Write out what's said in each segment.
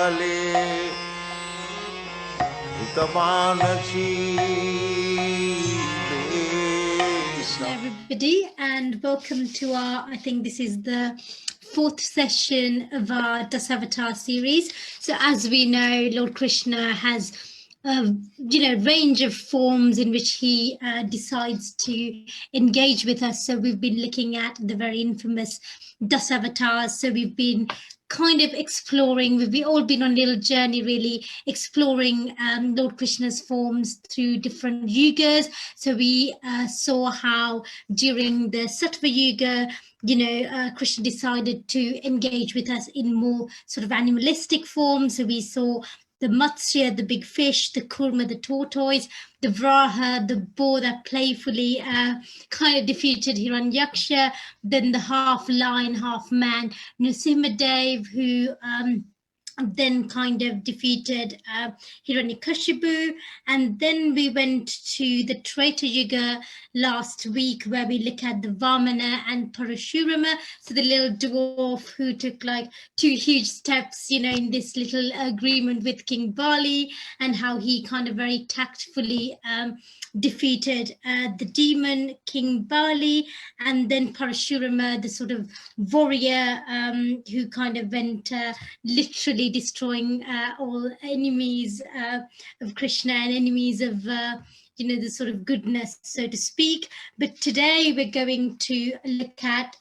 Everybody, and welcome to our, I think this is the fourth session of our Dasavatar series. So as we know, Lord Krishna has range of forms in which he decides to engage with us. So we've been looking at the very infamous Dasavatars. So we've been kind of exploring, we've all been on a little journey really exploring Lord Krishna's forms through different yugas. So we saw how during the Sattva Yuga, Krishna decided to engage with us in more sort of animalistic forms. So we saw the Matsya, the big fish, the Kurma, the tortoise, the Vraha, the boar that playfully kind of defeated Hiranyaksha, then the half lion, half man, Nrsimhadev, who then kind of defeated Hiranyakashipu. And then we went to the Treta Yuga last week, where we look at the Vamana and Parashurama, so the little dwarf who took like 2 huge steps, in this little agreement with King Bali, and how he kind of very tactfully defeated the demon King Bali. And then Parashurama, the sort of warrior who kind of went literally destroying all enemies of Krishna and enemies of the sort of goodness, so to speak. But today we're going to look at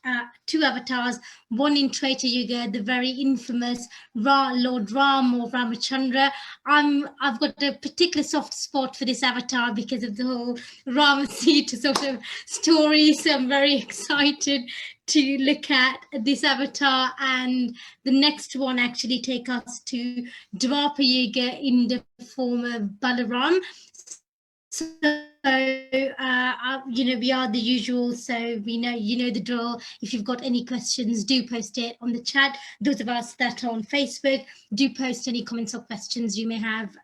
2 avatars, one in Treta Yuga, the very infamous Lord Rama or Ramachandra. I've got a particular soft spot for this avatar because of the whole Rama Sita sort of story, so I'm very excited to look at this avatar. And the next one actually take us to Dwapara Yuga in the form of Balaram. So, we are the usual, so we know, the drill. If you've got any questions, do post it on the chat. Those of us that are on Facebook, do post any comments or questions you may have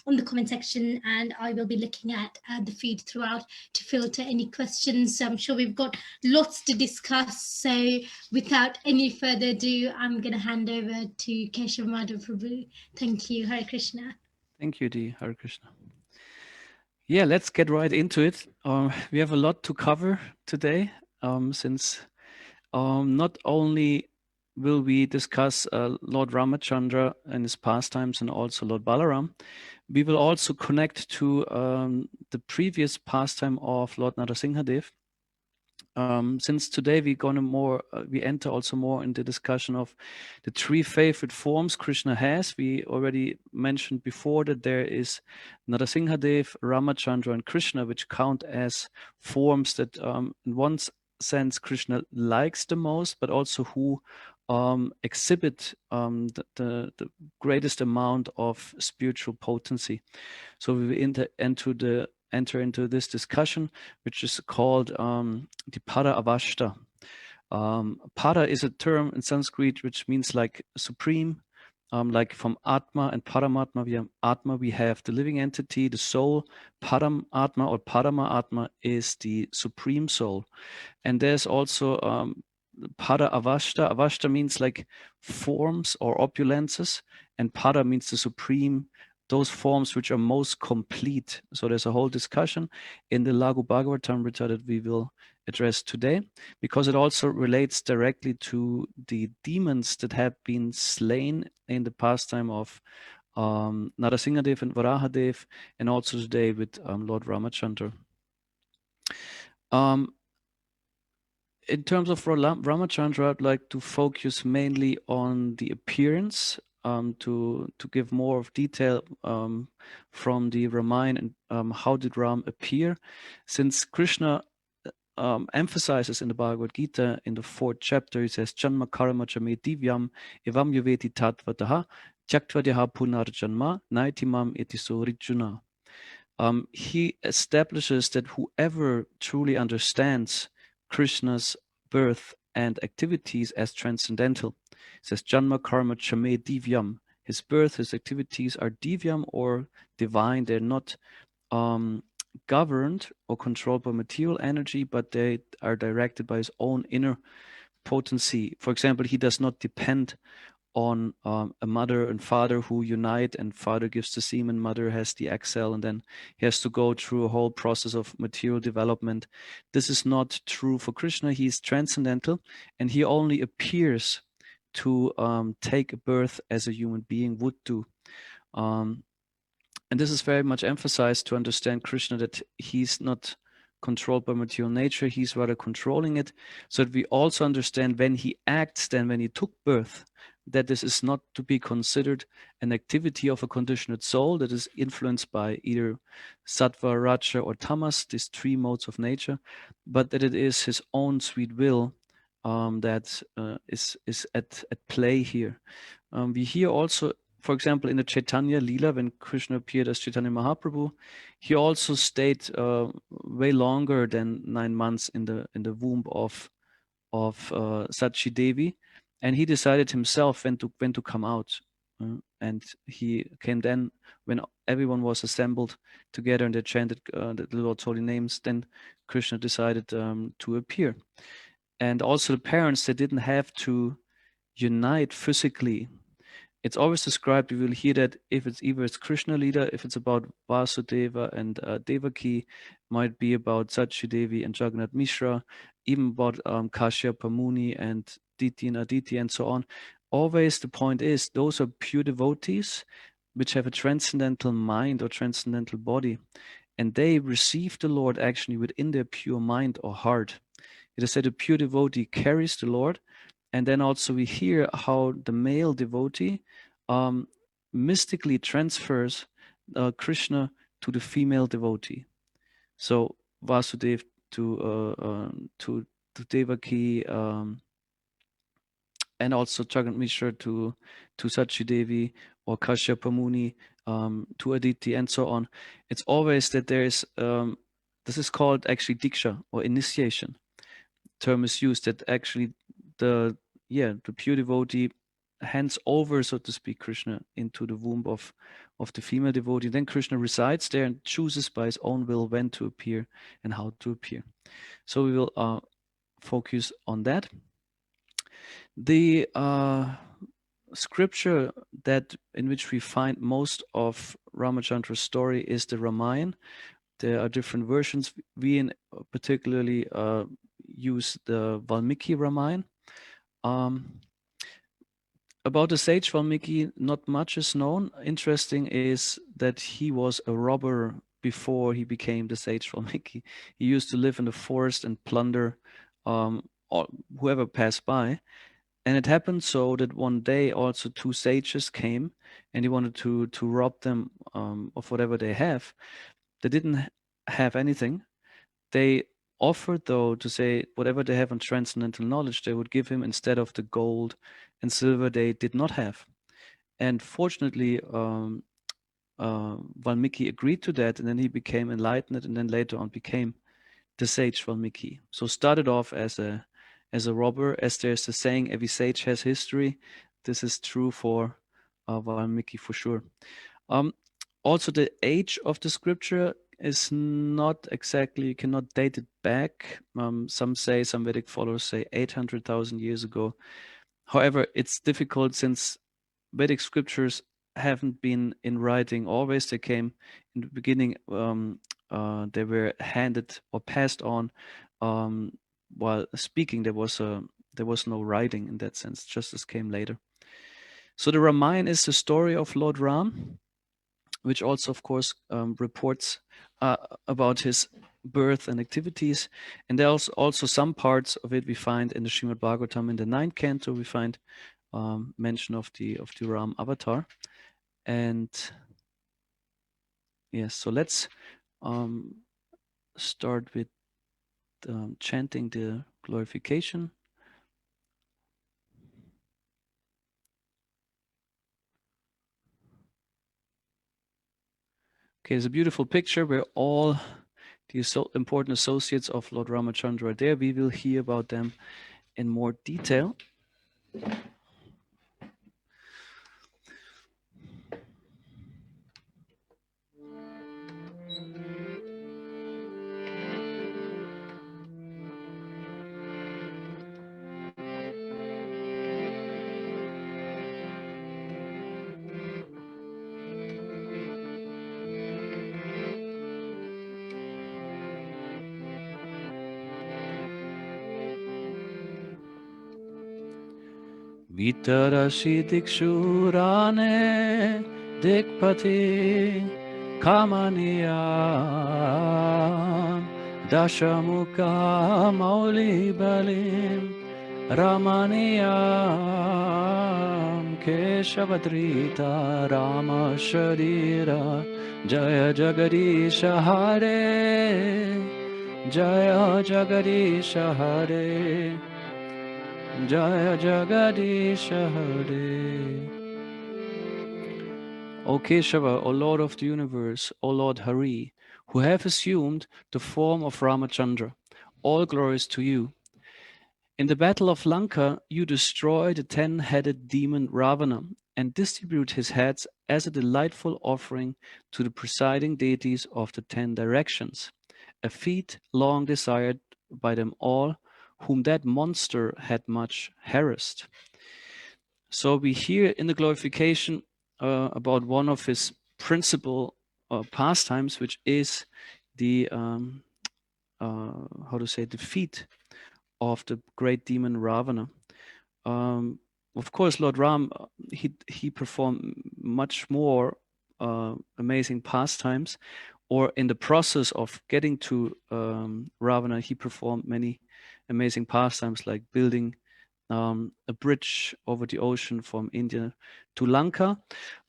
on the comment section, and I will be looking at the feed throughout to filter any questions. So I'm sure we've got lots to discuss. So without any further ado, I'm going to hand over to Keshav Madhav Prabhu. Thank you. Hare Krishna. Thank you, Dee. Hare Krishna. Yeah, let's get right into it. We have a lot to cover today, since not only will we discuss Lord Ramachandra and his pastimes and also Lord Balaram, we will also connect to the previous pastime of Lord Narasimhadev. Since today we enter also more in the discussion of the 3 favorite forms Krishna has. We already mentioned before that there is Narasimhadev, Ramachandra, and Krishna, which count as forms that in one sense Krishna likes the most, but also who exhibit the greatest amount of spiritual potency. So we will enter into this discussion, which is called the Para-avashta. Para is a term in Sanskrit which means like supreme, like from Atma and Paramatma. We have Atma, we have the living entity, the soul. Param Atma or Parama Atma is the supreme soul. And there's also Para-avashta. Avashta means like forms or opulences, and Para means the supreme, those forms which are most complete. So there's a whole discussion in the Laghu Bhagavatamrita that we will address today, because it also relates directly to the demons that have been slain in the pastime of Narasimhadev and Varahadev, and also today with Lord Ramachandra. In terms of Ramachandra, I'd like to focus mainly on the appearance, to give more of detail from the Ramayana and how did Ram appear, since Krishna emphasizes in the Bhagavad Gita in the 4th chapter. He says, Janma karma chame divyam evam yuveti tatvataha tyaktvadeha punar janma naitimam etiso rijuna. He establishes that whoever truly understands Krishna's birth and activities as transcendental, it says Janma karma chame divyam, his birth, his activities are divyam or divine. They're not governed or controlled by material energy, but they are directed by his own inner potency. For example, he does not depend on a mother and father who unite, and father gives the semen, mother has the egg cell, and then he has to go through a whole process of material development. This is not true for Krishna. He is transcendental, and he only appears to take a birth as a human being would do. And this is very much emphasized to understand Krishna, that he's not controlled by material nature, he's rather controlling it, so that we also understand when he acts, then when he took birth, that this is not to be considered an activity of a conditioned soul that is influenced by either sattva, raja, or tamas, these three modes of nature, but that it is his own sweet will that is at play here. We hear also, for example, in the Chaitanya Lila, when Krishna appeared as Chaitanya Mahaprabhu, he also stayed way longer than 9 months in the womb of Sachi Devi, and he decided himself when to come out. And he came then when everyone was assembled together and they chanted the Lord's holy names. Then Krishna decided to appear. And also the parents, they didn't have to unite physically. It's always described, you will hear that if it's either it's Krishna Lila, if it's about Vasudeva and Devaki, might be about Sachi Devi and Jagannath Mishra, even about Kashyapa Muni and Diti and Aditi and so on. Always the point is, those are pure devotees which have a transcendental mind or transcendental body, and they receive the Lord actually within their pure mind or heart. It is said a pure devotee carries the Lord. And then also we hear how the male devotee mystically transfers Krishna to the female devotee. So Vasudev to Devaki, and also Jagannath Mishra to Sachi Devi, or Kashyapa Muni to Aditi, and so on. It's always that there is this is called actually diksha or initiation. Term is used that actually the pure devotee hands over, so to speak, Krishna into the womb of the female devotee. Then Krishna resides there and chooses by his own will when to appear and how to appear. So we will focus on that. The scripture that in which we find most of Ramachandra's story is the Ramayana. There are different versions. We particularly use the Valmiki Ramayana. About the sage Valmiki, not much is known. Interesting is that he was a robber before he became the sage Valmiki. He used to live in the forest and plunder whoever passed by. And it happened so that one day also two sages came and he wanted to rob them of whatever they have. They didn't have anything. They offered, though, to say whatever they have on transcendental knowledge, they would give him instead of the gold and silver they did not have. And fortunately, Valmiki agreed to that, and then he became enlightened, and then later on became the sage Valmiki. So started off as a robber, as there's a saying, every sage has history. This is true for Valmiki for sure. Also, the age of the scripture is not exactly, you cannot date it back. Some Vedic followers say 800,000 years ago. However, it's difficult since Vedic scriptures haven't been in writing always. They came in the beginning, they were handed or passed on while speaking. There was no writing in that sense, just as came later. So the Ramayana is the story of Lord Ram, which also, of course, reports about his birth and activities. And there's also some parts of it we find in the Srimad Bhagavatam. In the 9th canto, we find mention of the Rāma-avatāra. And yes, so let's start with chanting the glorification. Okay, it's a beautiful picture where all the important associates of Lord Ramachandra are there. We will hear about them in more detail. Vitarasi dikshurane dikpati kamaniyam dashamuka mauli balim Ramaniyam Keshavadrita Rama Sharira Jaya Jagadisha Hare Jaya Jagadisha Hare Jaya Jagadisha Hare. O Keshava, O Lord of the universe, O Lord Hari, who have assumed the form of Ramachandra, all glories to you. In the battle of Lanka, you destroy the 10-headed demon Ravana and distribute his heads as a delightful offering to the presiding deities of the 10 directions, a feat long desired by them all, whom that monster had much harassed. So we hear in the glorification about one of his principal pastimes, which is the defeat of the great demon Ravana. Of course, Lord Ram, he performed much more amazing pastimes, or in the process of getting to Ravana, he performed many amazing pastimes like building a bridge over the ocean from India to Lanka.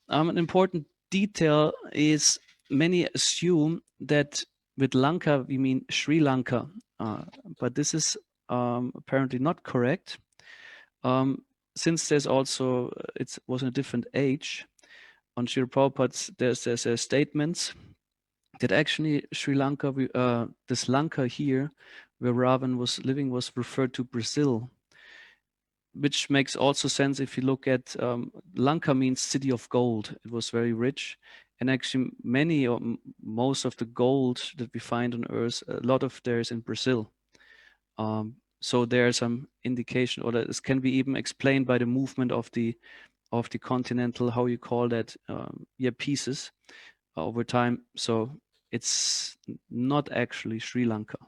An important detail is many assume that with Lanka we mean Sri Lanka, but this is apparently not correct. Since there's also it was in a different age. On Srila Prabhupada's, there's statements that actually Sri Lanka, this Lanka here, where Ravan was living, was referred to Brazil, which makes also sense if you look at Lanka means city of gold. It was very rich, and actually many or most of the gold that we find on Earth, a lot of there is in Brazil. So there's some indication, or that this can be even explained by the movement of the continental, how you call that, pieces over time. So it's not actually Sri Lanka.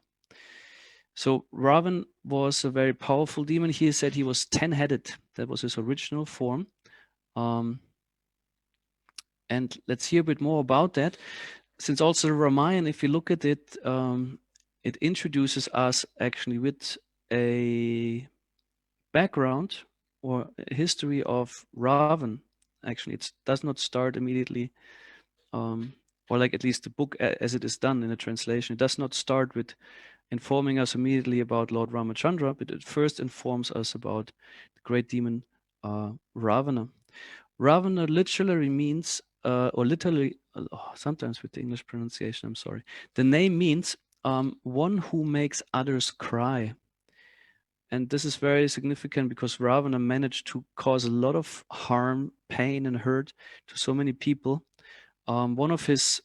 So Ravan was a very powerful demon. He said he was 10-headed. That was his original form. And let's hear a bit more about that. Since also the Ramayana, if you look at it, it introduces us actually with a background or a history of Ravan. Actually, it does not start immediately, or like at least the book as it is done in a translation, it does not start with informing us immediately about Lord Ramachandra, but it first informs us about the great demon Ravana. Ravana literally means, sometimes with the English pronunciation, I'm sorry. The name means one who makes others cry. And this is very significant because Ravana managed to cause a lot of harm, pain, and hurt to so many people. One of his,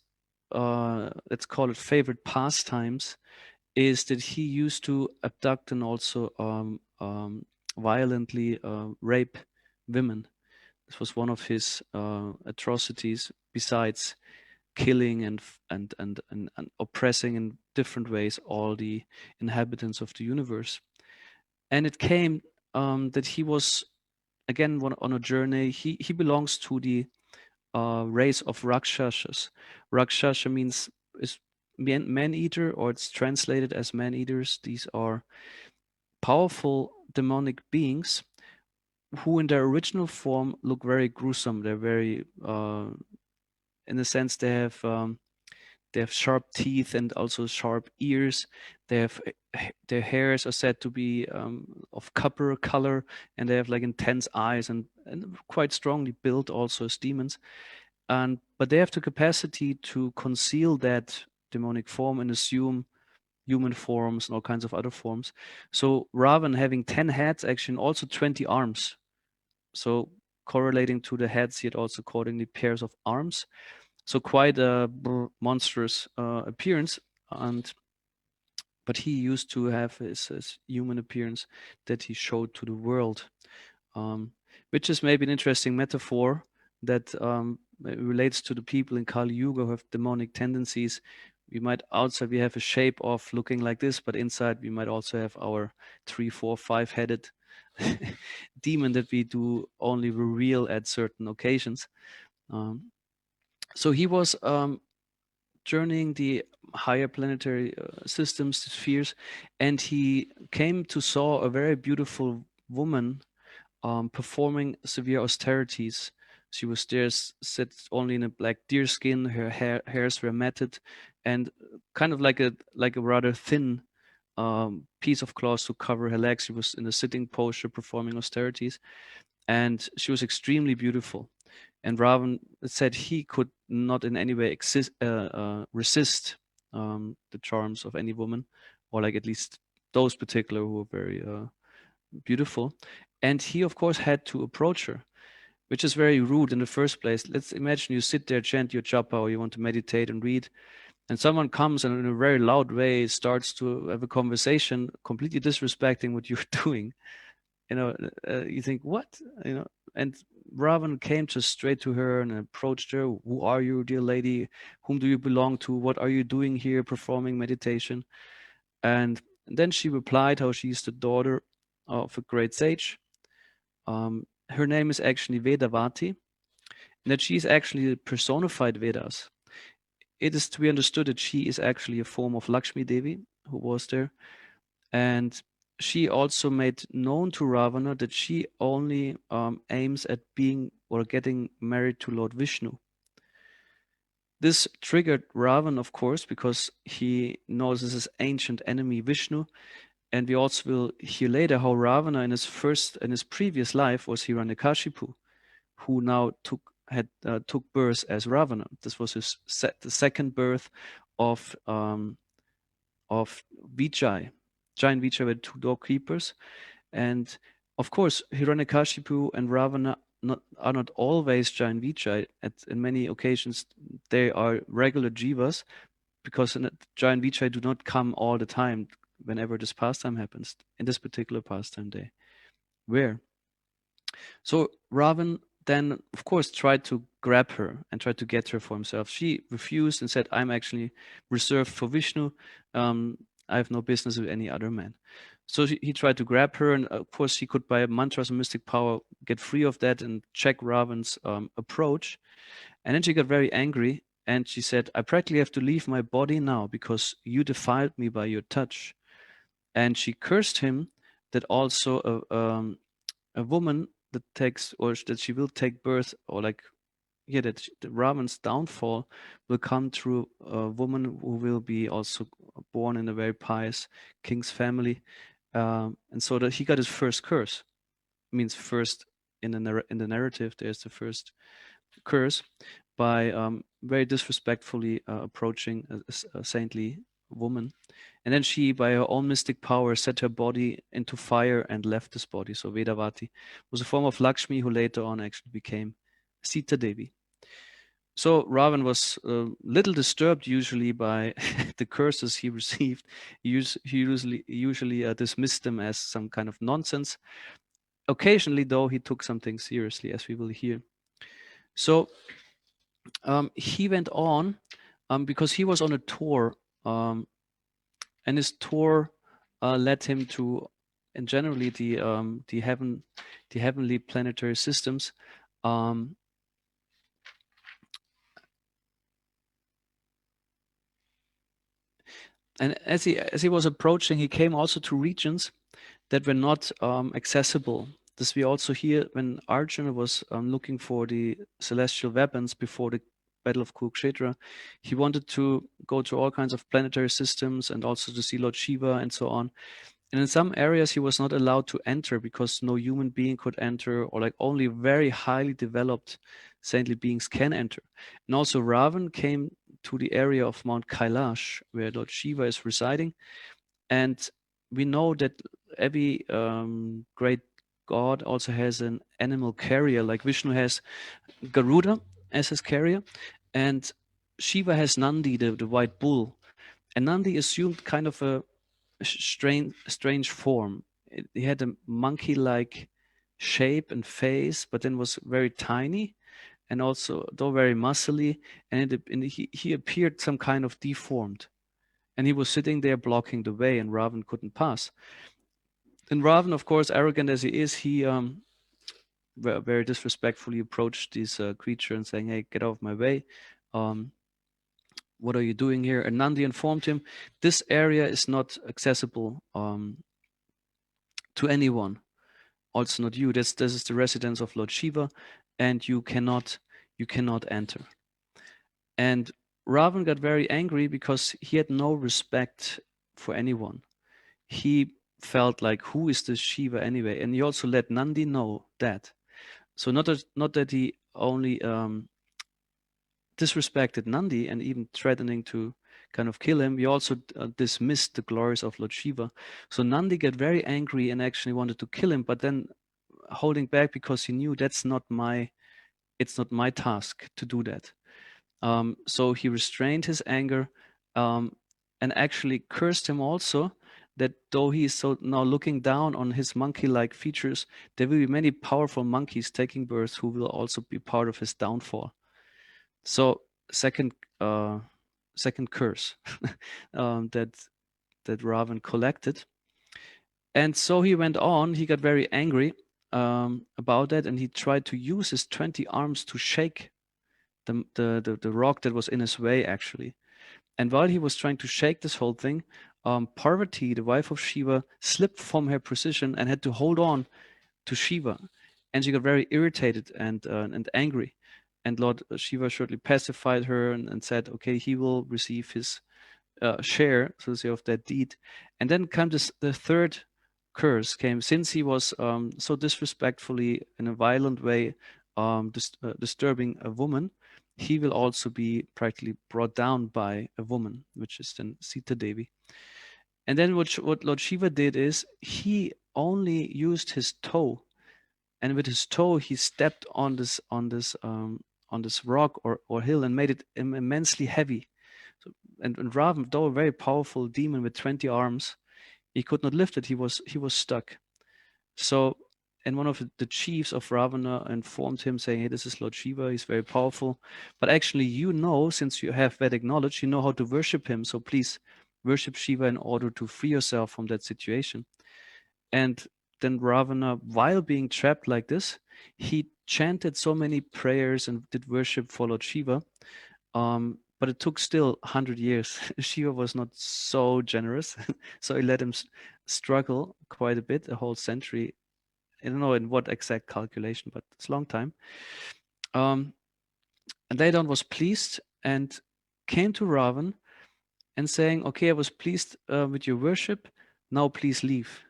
let's call it, favorite pastimes is that he used to abduct and also violently rape women. This was one of his atrocities, besides killing and oppressing in different ways all the inhabitants of the universe. And it came that he was again on a journey. He belongs to the race of Rakshasas. Rakshasa means is man-eater, or it's translated as man-eaters. These are powerful demonic beings who in their original form look very gruesome. They're very, in a sense, they have sharp teeth and also sharp ears. They have their hairs are said to be of copper color, and they have like intense eyes and quite strongly built also as demons. But they have the capacity to conceal that demonic form and assume human forms and all kinds of other forms. So Ravan having 10 heads, actually, and also 20 arms. So correlating to the heads, he had also accordingly pairs of arms. So quite a monstrous appearance. But he used to have his human appearance that he showed to the world, which is maybe an interesting metaphor that relates to the people in Kali Yuga who have demonic tendencies. Outside we have a shape of looking like this, but inside we might also have our 3, 4, 5-headed demon that we do only reveal at certain occasions. So he was journeying the higher planetary systems, the spheres, and he came to saw a very beautiful woman performing severe austerities. She was there, sat only in a black deer skin. Her hairs were matted, and kind of like a rather thin piece of cloth to cover her legs. She was in a sitting posture, performing austerities, and she was extremely beautiful. And Ravan said he could not in any way resist the charms of any woman, or like at least those particular who were very beautiful. And he, of course, had to approach her, which is very rude in the first place. Let's imagine you sit there, chant your japa, or you want to meditate and read, and someone comes and in a very loud way starts to have a conversation, completely disrespecting what you're doing. You think, what? And Ravan came just straight to her and approached her. Who are you, dear lady? Whom do you belong to? What are you doing here performing meditation? And then she replied how she is the daughter of a great sage. Her name is actually Vedavati, and that she is actually the personified Vedas. It is to be understood that she is actually a form of Lakshmi Devi who was there. And she also made known to Ravana that she only aims at being or getting married to Lord Vishnu. This triggered Ravan, of course, because he knows his ancient enemy Vishnu. And we also will hear later how Ravana in his previous life was Hiranyakashipu, who now took birth as Ravana. This was the second birth of Vijay. Giant Vijay were two doorkeepers, and of course Hiranyakashipu and Ravana are not always giant Vijay. In many occasions they are regular jivas, because giant Vijay do not come all the time whenever this pastime happens. In this particular pastime they were. So Ravan then, of course, tried to grab her and tried to get her for himself. She refused and said, I'm actually reserved for Vishnu. I have no business with any other man. So he tried to grab her, and of course he could, by mantras and mystic power, get free of that and check Ravan's approach. And then she got very angry, and she said, I practically have to leave my body now because you defiled me by your touch. And she cursed him that also a woman that takes, or that she will take birth, or that Ravan's downfall will come through a woman who will be also born in a very pious king's family, and so that he got his first curse. It means first in the narrative, there's the first curse by very disrespectfully approaching a saintly woman. And then she, by her own mystic power, set her body into fire and left this body. So Vedavati was a form of Lakshmi who later on actually became Sita Devi. So Ravan was a little disturbed usually by the curses he received. He usually dismissed them as some kind of nonsense. Occasionally, though, he took something seriously, as we will hear. So he went on because he was on a tour, and his tour led him to, and generally the heavenly planetary systems. And as he was approaching, he came also to regions that were not accessible. This we also hear when Arjuna was looking for the celestial weapons before the Battle of Kurukshetra. He wanted to go to all kinds of planetary systems and also to see Lord Shiva and so on. And in some areas he was not allowed to enter because no human being could enter, or like only very highly developed saintly beings can enter. And also Ravan came to the area of Mount Kailash where Lord Shiva is residing. And we know that every great god also has an animal carrier, like Vishnu has Garuda as his carrier, and Shiva has Nandi, the white bull. And Nandi assumed kind of a strange form. He had a monkey-like shape and face, but then was very tiny and also though very muscly, and he appeared some kind of deformed. And he was sitting there blocking the way, and Ravan couldn't pass. And Ravana, of course, arrogant as he is, he very disrespectfully approached this creature and saying, "Hey, get out of my way. What are you doing here?" And Nandi informed him, "This area is not accessible to anyone. Also not you. This is the residence of Lord Shiva, and you cannot enter." And Ravan got very angry because he had no respect for anyone. He felt like, who is this Shiva anyway? And he also let Nandi know that. So not that he only disrespected Nandi and even threatening to kind of kill him, he also dismissed the glories of Lord Shiva. So Nandi got very angry and actually wanted to kill him, but then holding back because he knew it's not my task to do that. So he restrained his anger and actually cursed him also, that though he is so now looking down on his monkey-like features, there will be many powerful monkeys taking birth who will also be part of his downfall. So second curse that Ravan collected. And so he went on, he got very angry about that, and he tried to use his 20 arms to shake the rock that was in his way, actually. And while he was trying to shake this whole thing, Parvati, the wife of Shiva, slipped from her position and had to hold on to Shiva. And she got very irritated and angry. And Lord Shiva shortly pacified her and said, okay, he will receive his share, so to say, of that deed. And then came the third curse came, since he was so disrespectfully, in a violent way, disturbing a woman, he will also be practically brought down by a woman, which is then Sita Devi. And then what Lord Shiva did is he only used his toe, and with his toe he stepped on this rock or hill and made it immensely heavy. So, and Ravan, though a very powerful demon with 20 arms, he could not lift it. He was stuck. So, and one of the chiefs of Ravana informed him, saying, "Hey, this is Lord Shiva. He's very powerful. But actually, since you have Vedic knowledge, you know how to worship him. So please worship Shiva in order to free yourself from that situation." And then Ravana, while being trapped like this, he chanted so many prayers and did worship for Lord Shiva. But it took still 100 years. Shiva was not so generous, so he let him struggle quite a bit, a whole century. I don't know in what exact calculation, but it's a long time. And Daidon was pleased and came to Ravan and saying, "Okay, I was pleased with your worship. Now please leave."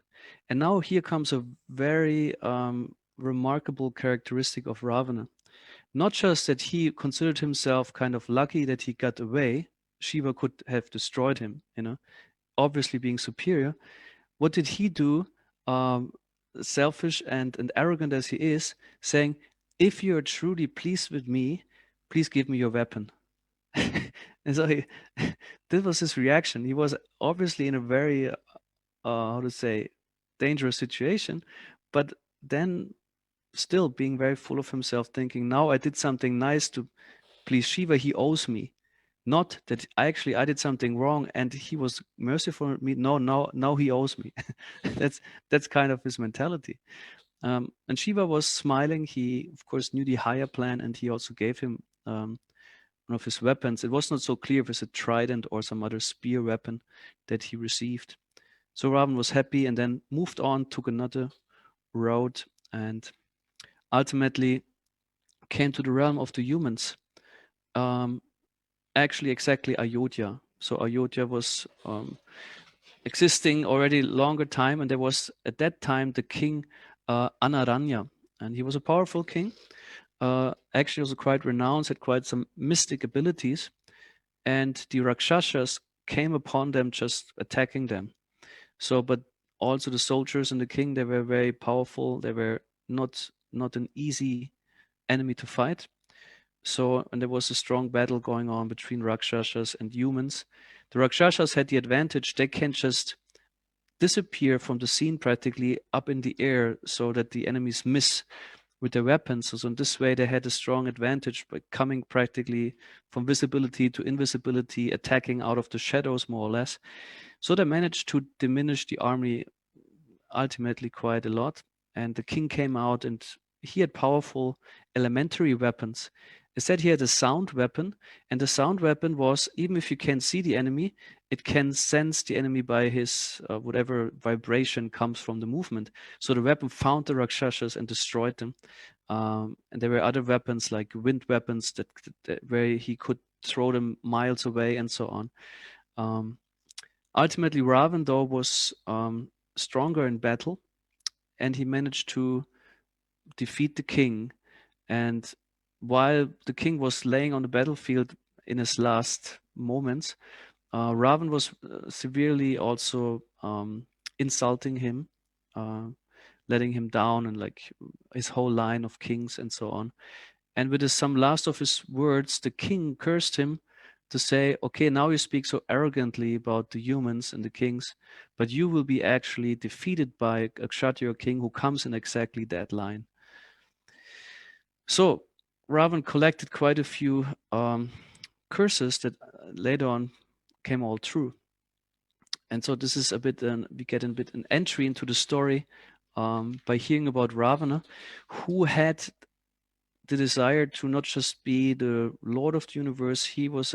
And now here comes a very remarkable characteristic of Ravana. Not just that he considered himself kind of lucky that he got away. Shiva could have destroyed him, obviously being superior. What did he do? Selfish and arrogant as he is, saying, "If you are truly pleased with me, please give me your weapon." And so this was his reaction. He was obviously in a very, how to say, dangerous situation, but then still being very full of himself, thinking, now I did something nice to please Shiva, he owes me. Not that I did something wrong and he was merciful with me. No, now he owes me. that's kind of his mentality. And Shiva was smiling. He, of course, knew the higher plan, and he also gave him one of his weapons. It was not so clear if it's a trident or some other spear weapon that he received. So Ravan was happy and then moved on, took another road, and ultimately came to the realm of the humans. Actually, exactly Ayodhya. So Ayodhya was existing already longer time, and there was at that time the king Anaranya, and he was a powerful king. Actually, also quite renowned, had quite some mystic abilities, and the Rakshasas came upon them just attacking them. So, but also the soldiers and the king, they were very powerful. They were not an easy enemy to fight. So, and there was a strong battle going on between Rakshasas and humans. The Rakshasas had the advantage, they can just disappear from the scene practically up in the air so that the enemies miss with their weapons. So in this way, they had a strong advantage by coming practically from visibility to invisibility, attacking out of the shadows more or less. So they managed to diminish the army ultimately quite a lot. And the king came out, and he had powerful elementary weapons. Instead, he had a sound weapon, and the sound weapon was, even if you can't see the enemy, it can sense the enemy by his whatever vibration comes from the movement. So the weapon found the Rakshasas and destroyed them. And there were other weapons like wind weapons that where he could throw them miles away and so on. Ultimately, Ravana though was stronger in battle, and he managed to defeat the king. And while the king was laying on the battlefield in his last moments, Ravana was severely also insulting him, uh, letting him down, and like his whole line of kings and so on. And with some last of his words, the king cursed him to say, okay, now you speak so arrogantly about the humans and the kings, but you will be actually defeated by a Kshatriya king who comes in exactly that line. So Ravan collected quite a few curses that later on came all true. And so this is a bit, we get a bit an entry into the story by hearing about Ravana, who had the desire to not just be the lord of the universe. He was,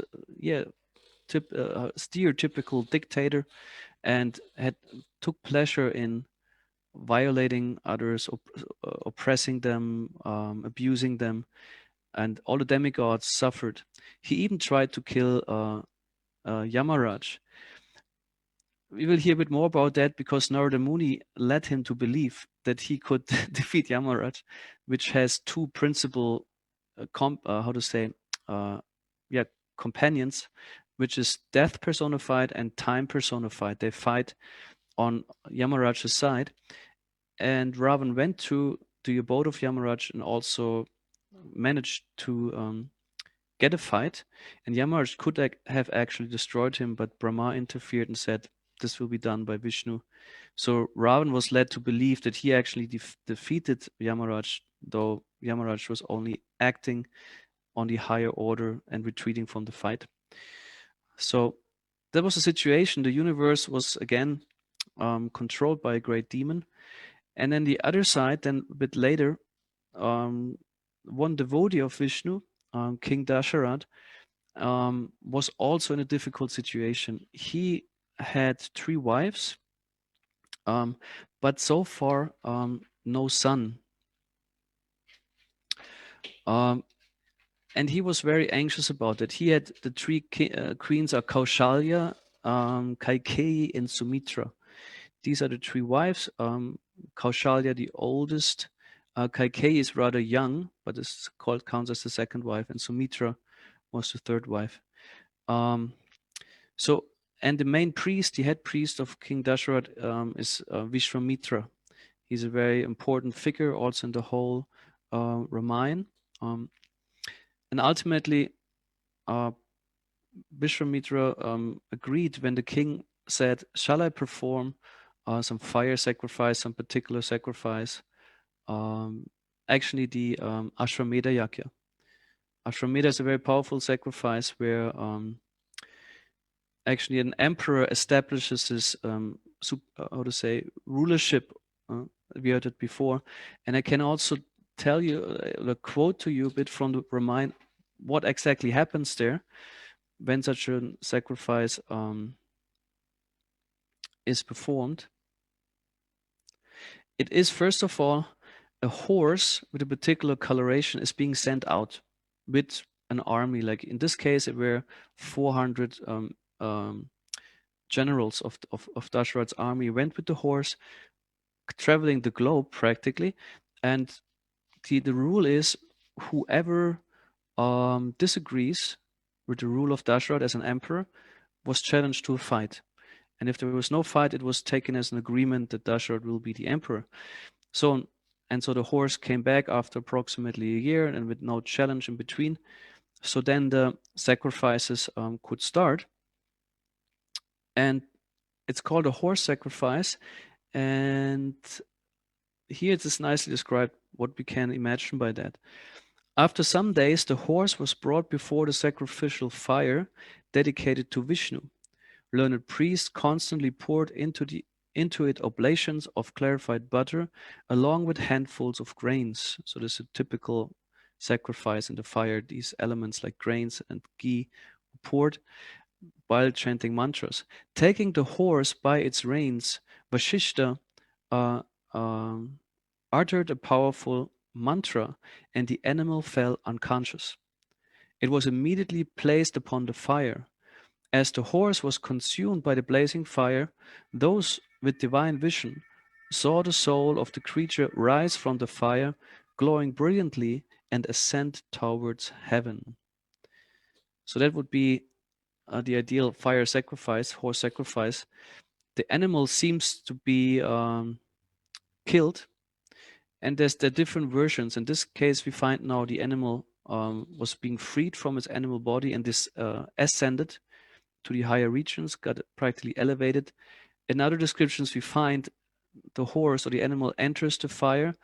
stereotypical dictator, and took pleasure in violating others, oppressing them, abusing them, and all the demigods suffered. He even tried to kill Yamaraj. We will hear a bit more about that because Narada Muni led him to believe that he could defeat Yamaraj, which has two principal, companions, which is death personified and time personified. They fight on Yamaraj's side, and Ravan went to the abode of Yamaraj and also managed to get a fight. And Yamaraj could have actually destroyed him, but Brahma interfered and said, this will be done by Vishnu. So Ravan was led to believe that he actually defeated Yamaraj, though Yamaraj was only acting on the higher order and retreating from the fight. So that was the situation. The universe was again controlled by a great demon. And then the other side, then a bit later, one devotee of Vishnu, King Dasharat, was also in a difficult situation. He had 3 wives, but so far no son. And he was very anxious about it. He had the 3 queens are Kaushalya, Kaikeyi, and Sumitra. These are the 3 wives. Kaushalya, the oldest. Kaikeyi is rather young, but is counts as the second wife, and Sumitra was the third wife. And the main priest, the head priest of King Dasharat, is Vishwamitra. He's a very important figure also in the whole Ramayana. And ultimately, Vishwamitra agreed when the king said, shall I perform some fire sacrifice, some particular sacrifice? Actually, the Ashwamedha Yajna. Ashwamedha is a very powerful sacrifice where actually an emperor establishes his rulership. We heard it before, and I can also tell you, quote to you a bit from the Ramayana, what exactly happens there when such a sacrifice is performed. It is, first of all, a horse with a particular coloration is being sent out with an army. Like in this case, it were 400 generals of Dasharat's army went with the horse, traveling the globe practically. And the rule is whoever disagrees with the rule of Dasharat as an emperor was challenged to a fight. And if there was no fight, it was taken as an agreement that Dasharat will be the emperor. So the horse came back after approximately a year and with no challenge in between. So then the sacrifices could start. And it's called a horse sacrifice. And here it is nicely described what we can imagine by that. After some days, the horse was brought before the sacrificial fire dedicated to Vishnu. Learned priests constantly poured into into it oblations of clarified butter, along with handfuls of grains. So this is a typical sacrifice in the fire. These elements like grains and ghee poured while chanting mantras. Taking the horse by its reins, Vashishta uh, um, uttered a powerful mantra, and the animal fell unconscious. It was immediately placed upon the fire. As the horse was consumed by the blazing fire, those with divine vision saw the soul of the creature rise from the fire, glowing brilliantly, and ascend towards heaven. So that would be the ideal fire sacrifice, horse sacrifice. The animal seems to be killed, and there's the different versions. In this case, we find now the animal was being freed from its animal body and this ascended to the higher regions, got practically elevated. In other descriptions, we find the horse or the animal enters the fire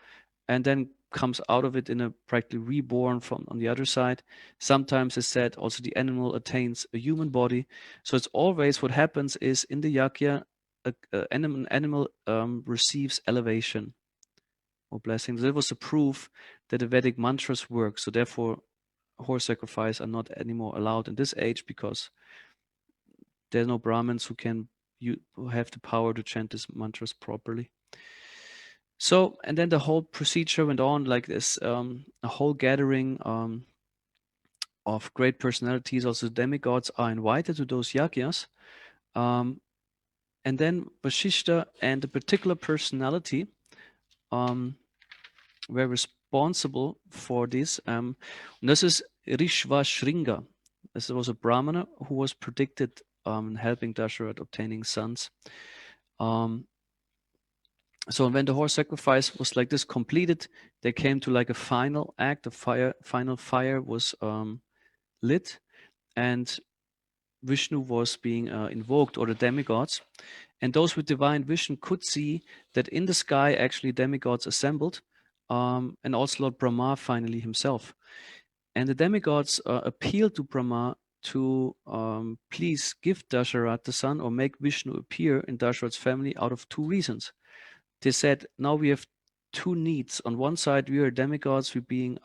and then comes out of it in a practically reborn from on the other side. Sometimes it's said also the animal attains a human body. So it's always what happens is in the yajna, an animal receives elevation or blessings. That was a proof that the Vedic mantras work. So therefore, horse sacrifice are not anymore allowed in this age because there are no Brahmins who have the power to chant these mantras properly. So, and then the whole procedure went on like this, a whole gathering of great personalities, also demigods, are invited to those yajnas. And then Vashishta and a particular personality were responsible for this. And this is Rishvashringa. This was a Brahmana who was predicted helping Dasharatha obtaining sons. So when the horse sacrifice was like this completed, they came to like a final act. Final fire was lit, and Vishnu was being invoked, or the demigods. And those with divine vision could see that in the sky actually demigods assembled, and also Lord Brahma finally himself. And the demigods appealed to Brahma to please give Dasharatha the son or make Vishnu appear in Dasharatha's family out of two reasons. They said, now we have two needs. On one side, we are demigods, we're being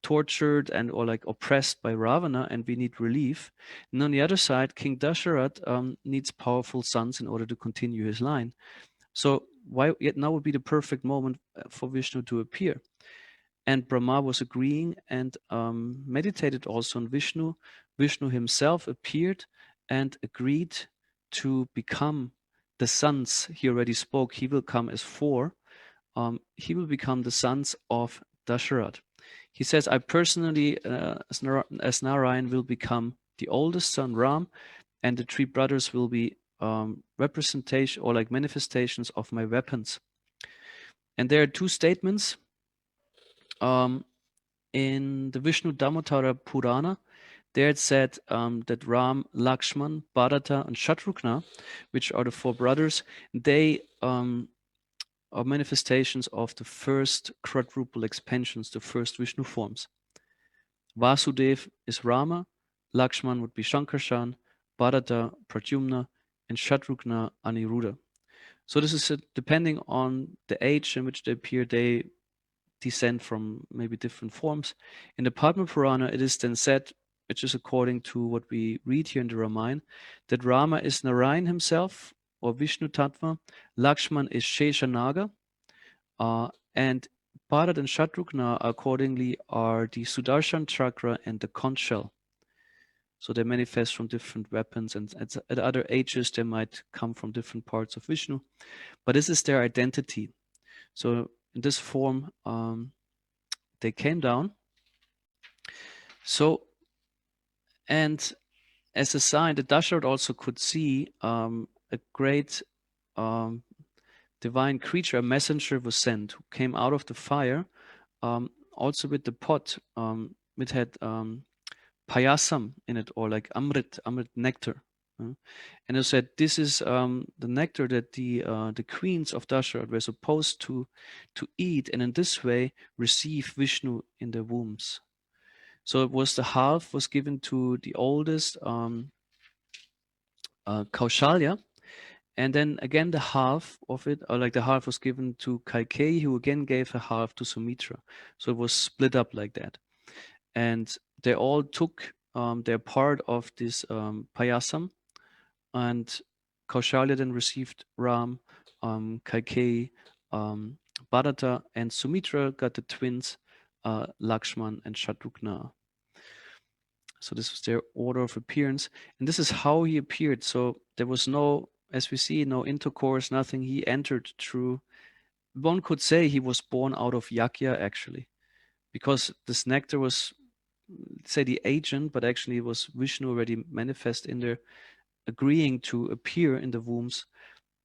tortured and or like oppressed by Ravana, and we need relief. And on the other side, King Dasharatha needs powerful sons in order to continue his line. So why yet now would be the perfect moment for Vishnu to appear. And Brahma was agreeing and meditated also on Vishnu. Vishnu himself appeared and agreed to become the sons. He already spoke. He will come as four. He will become the sons of Dasharatha. He says, I personally, as Narayan, will become the oldest son, Ram, and the three brothers will be representation or like manifestations of my weapons. And there are two statements in the Vishnu Dhammatara Purana. There it said that Ram, Lakshman, Bharata, and Shatrugna, which are the four brothers, they are manifestations of the first quadruple expansions, the first Vishnu forms. Vasudev is Rama, Lakshman would be Shankarshan, Bharata, Pradyumna, and Shatrugna, Aniruddha. So this is depending on the age in which they appear, they descend from maybe different forms. In the Padma Purana, it is then said, which is according to what we read here in the Ramayana, that Rama is Narayan himself, or Vishnu Tattva, Lakshman is Sheshanaga, and Bharat and Shatrugna accordingly are the Sudarshan chakra and the conch shell. So they manifest from different weapons, and at other ages they might come from different parts of Vishnu, but this is their identity. So in this form, they came down. So, and as a sign, the Dasharatha also could see a great divine creature, a messenger was sent who came out of the fire, also with the pot, it had payasam in it, or like amrit nectar. And it said, this is the nectar that the queens of Dasharatha were supposed to eat, and in this way receive Vishnu in their wombs. So it was the half was given to the oldest Kaushalya, And then again, the half of it, or like the half was given to Kaikeyi, who again gave a half to Sumitra. So it was split up like that. And they all took their part of this payasam, and Kaushalya then received Ram, Kaikeyi, Bharata, and Sumitra got the twins, Lakshman and Shatrughna. So this was their order of appearance, and this is how he appeared. So there was no, as we see, no intercourse, nothing. He entered through. One could say he was born out of Yakya, actually, because this nectar was, say, the agent, but actually it was Vishnu already manifest in there, agreeing to appear in the wombs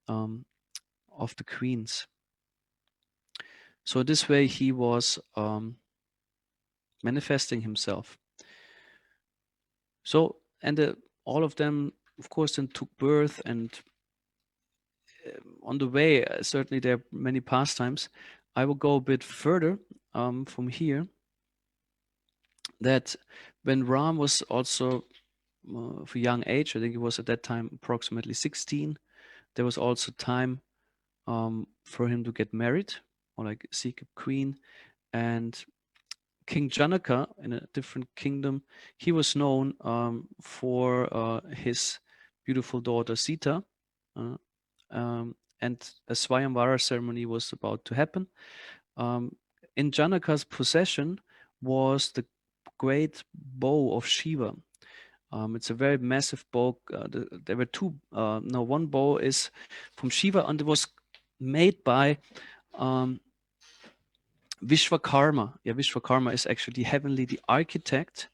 of the queens. So this way he was manifesting himself. So, and all of them, of course, then took birth, and on the way, certainly there are many pastimes. I will go a bit further from here, that when Ram was also of a young age, I think he was at that time approximately 16, there was also time for him to get married or like seek a queen. And King Janaka, in a different kingdom, he was known for his beautiful daughter Sita. Uh, and a Swayamvara ceremony was about to happen. In Janaka's possession was the great bow of Shiva. It's a very massive bow. There were two. No, one bow is from Shiva, and it was made by Vishwakarma. Yeah, Vishwakarma is actually heavenly, the architect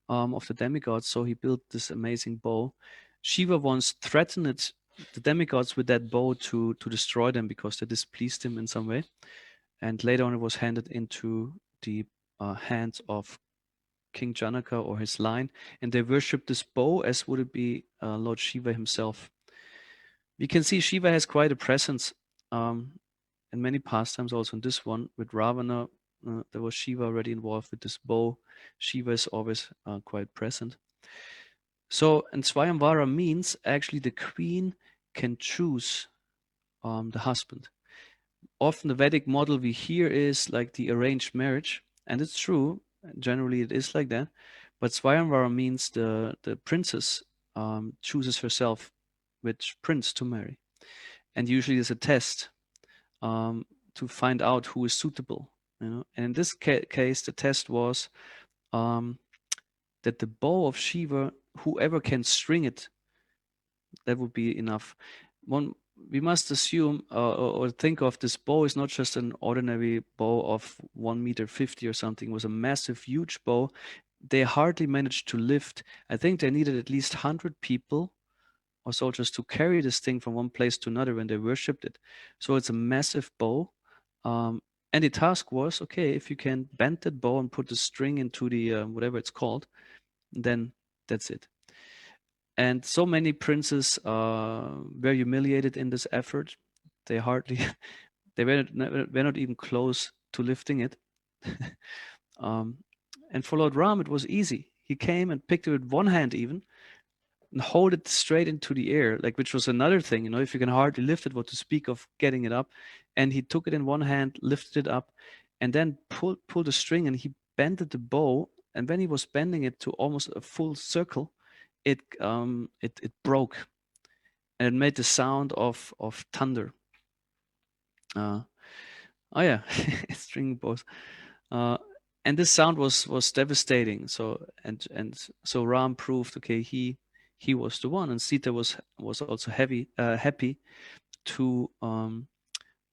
of the demigods. So he built this amazing bow. Shiva once threatened the demigods with that bow to destroy them because they displeased him in some way. And later on, it was handed into the hands of King Janaka or his line, and they worshipped this bow as would it be Lord Shiva himself. We can see Shiva has quite a presence in many pastimes, also in this one with Ravana. There was Shiva already involved with this bow. Shiva is always quite present. So, and Swayamvara means actually the queen can choose the husband. Often the Vedic model we hear is like the arranged marriage, and it's true. Generally, it is like that. But Swayamvara means the princess chooses herself which prince to marry, and usually there's a test to find out who is suitable. You know, and in this case, the test was that the bow of Shiva, whoever can string it, that would be enough. We must assume or think of this bow is not just an ordinary bow of 1.50 meters or something. It was a massive, huge bow. They hardly managed to lift. I think they needed at least 100 people or soldiers to carry this thing from one place to another when they worshipped it. So it's a massive bow. And the task was, okay, if you can bend that bow and put the string into the whatever it's called, then that's it. And so many princes were humiliated in this effort. They hardly, they were not even close to lifting it. And for Lord Ram, it was easy. He came and picked it with one hand even, and hold it straight into the air, like, which was another thing, you know, if you can hardly lift it, what to speak of getting it up. And he took it in one hand, lifted it up, and then pulled the string, and he bended the bow. And when he was bending it to almost a full circle, it broke, and it made the sound of thunder. Oh yeah, string bows. And this sound was devastating. So so Ram proved, okay, he was the one, and Sita was also happy to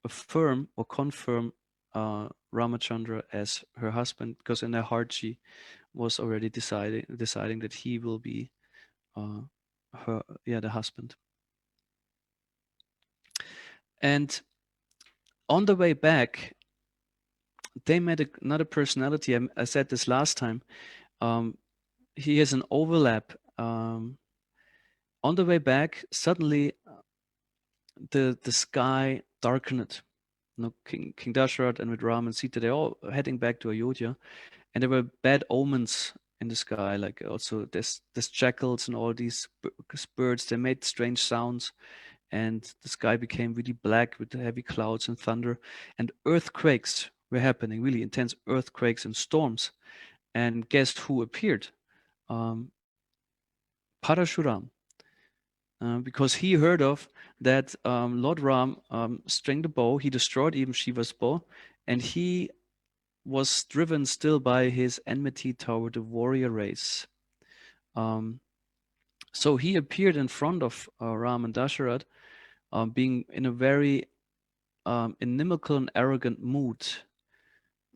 affirm or confirm Ramachandra as her husband, because in her heart she was already deciding that he will be the husband. And on the way back, they met another personality. I said this last time. He has an overlap. On the way back, suddenly the sky darkened. You know, King Dasharath and with Ram and Sita, they're all heading back to Ayodhya, and there were bad omens in the sky. Like also there's jackals and all these birds. They made strange sounds, and the sky became really black with heavy clouds and thunder, and earthquakes were happening, really intense earthquakes and storms. And guess who appeared? Um, Parashuram, because he heard of that Lord Ram stringed the bow. He destroyed even Shiva's bow, and he was driven still by his enmity toward the warrior race. Um, so he appeared in front of Ram and Dasharat, being in a very inimical and arrogant mood.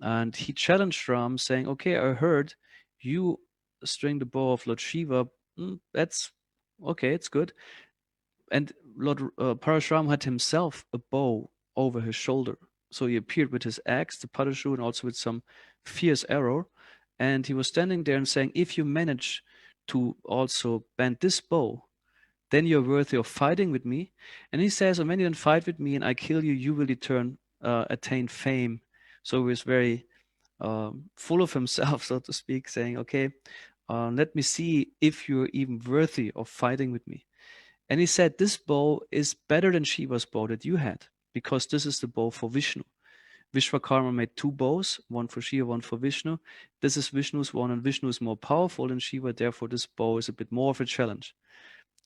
And he challenged Ram, saying, "Okay, I heard you string the bow of Lord Shiva. That's okay, it's good." And Lord Parashuram had himself a bow over his shoulder. So he appeared with his axe, the Parashu, and also with some fierce arrow. And he was standing there and saying, "If you manage to also bend this bow, then you're worthy of fighting with me." And he says, "And when you then fight with me and I kill you, you will attain fame." So he was very full of himself, so to speak, saying, "Okay, let me see if you're even worthy of fighting with me." And he said, "This bow is better than Shiva's bow that you had, because this is the bow for Vishnu. Vishwakarma made two bows, one for Shiva, one for Vishnu. This is Vishnu's one, and Vishnu is more powerful than Shiva, therefore this bow is a bit more of a challenge."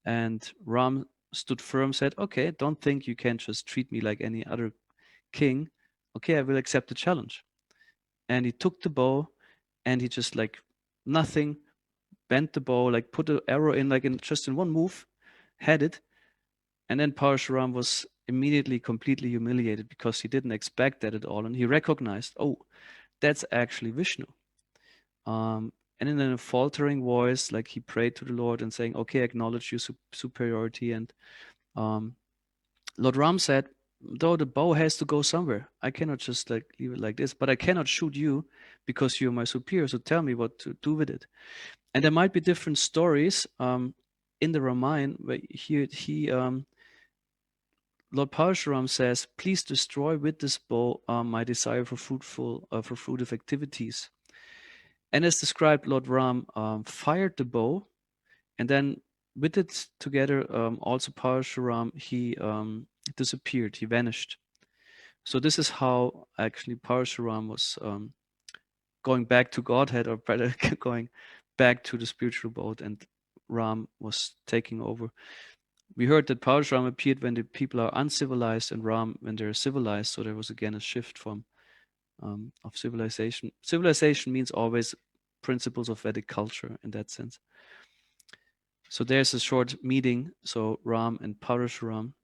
And Ram stood firm, said, "Okay, don't think you can just treat me like any other king. Okay, I will accept the challenge." And he took the bow and he just like nothing, bent the bow, like put the arrow in like in just in one move, had it. And then Parashuram was immediately completely humiliated because he didn't expect that at all. And he recognized, oh, that's actually Vishnu. And in a faltering voice, like he prayed to the Lord and saying, "Okay, I acknowledge your superiority." And Lord Ram said, "Though the bow has to go somewhere, I cannot just like leave it like this, but I cannot shoot you because you're my superior. So tell me what to do with it." And there might be different stories in the Ramayana where Lord Parshuram says, "Please destroy with this bow my desire for fruitive activities." And as described, Lord Ram fired the bow, and then with it together, also Parshuram, he disappeared, he vanished. So this is how actually Parshuram was going back to Godhead, or better, going back to the spiritual world, and Ram was taking over. We heard that Parshuram appeared when the people are uncivilized, and Ram when they're civilized. So there was again a shift from of civilization. Civilization means always principles of Vedic culture in that sense. So there's a short meeting. So Ram and Parashuram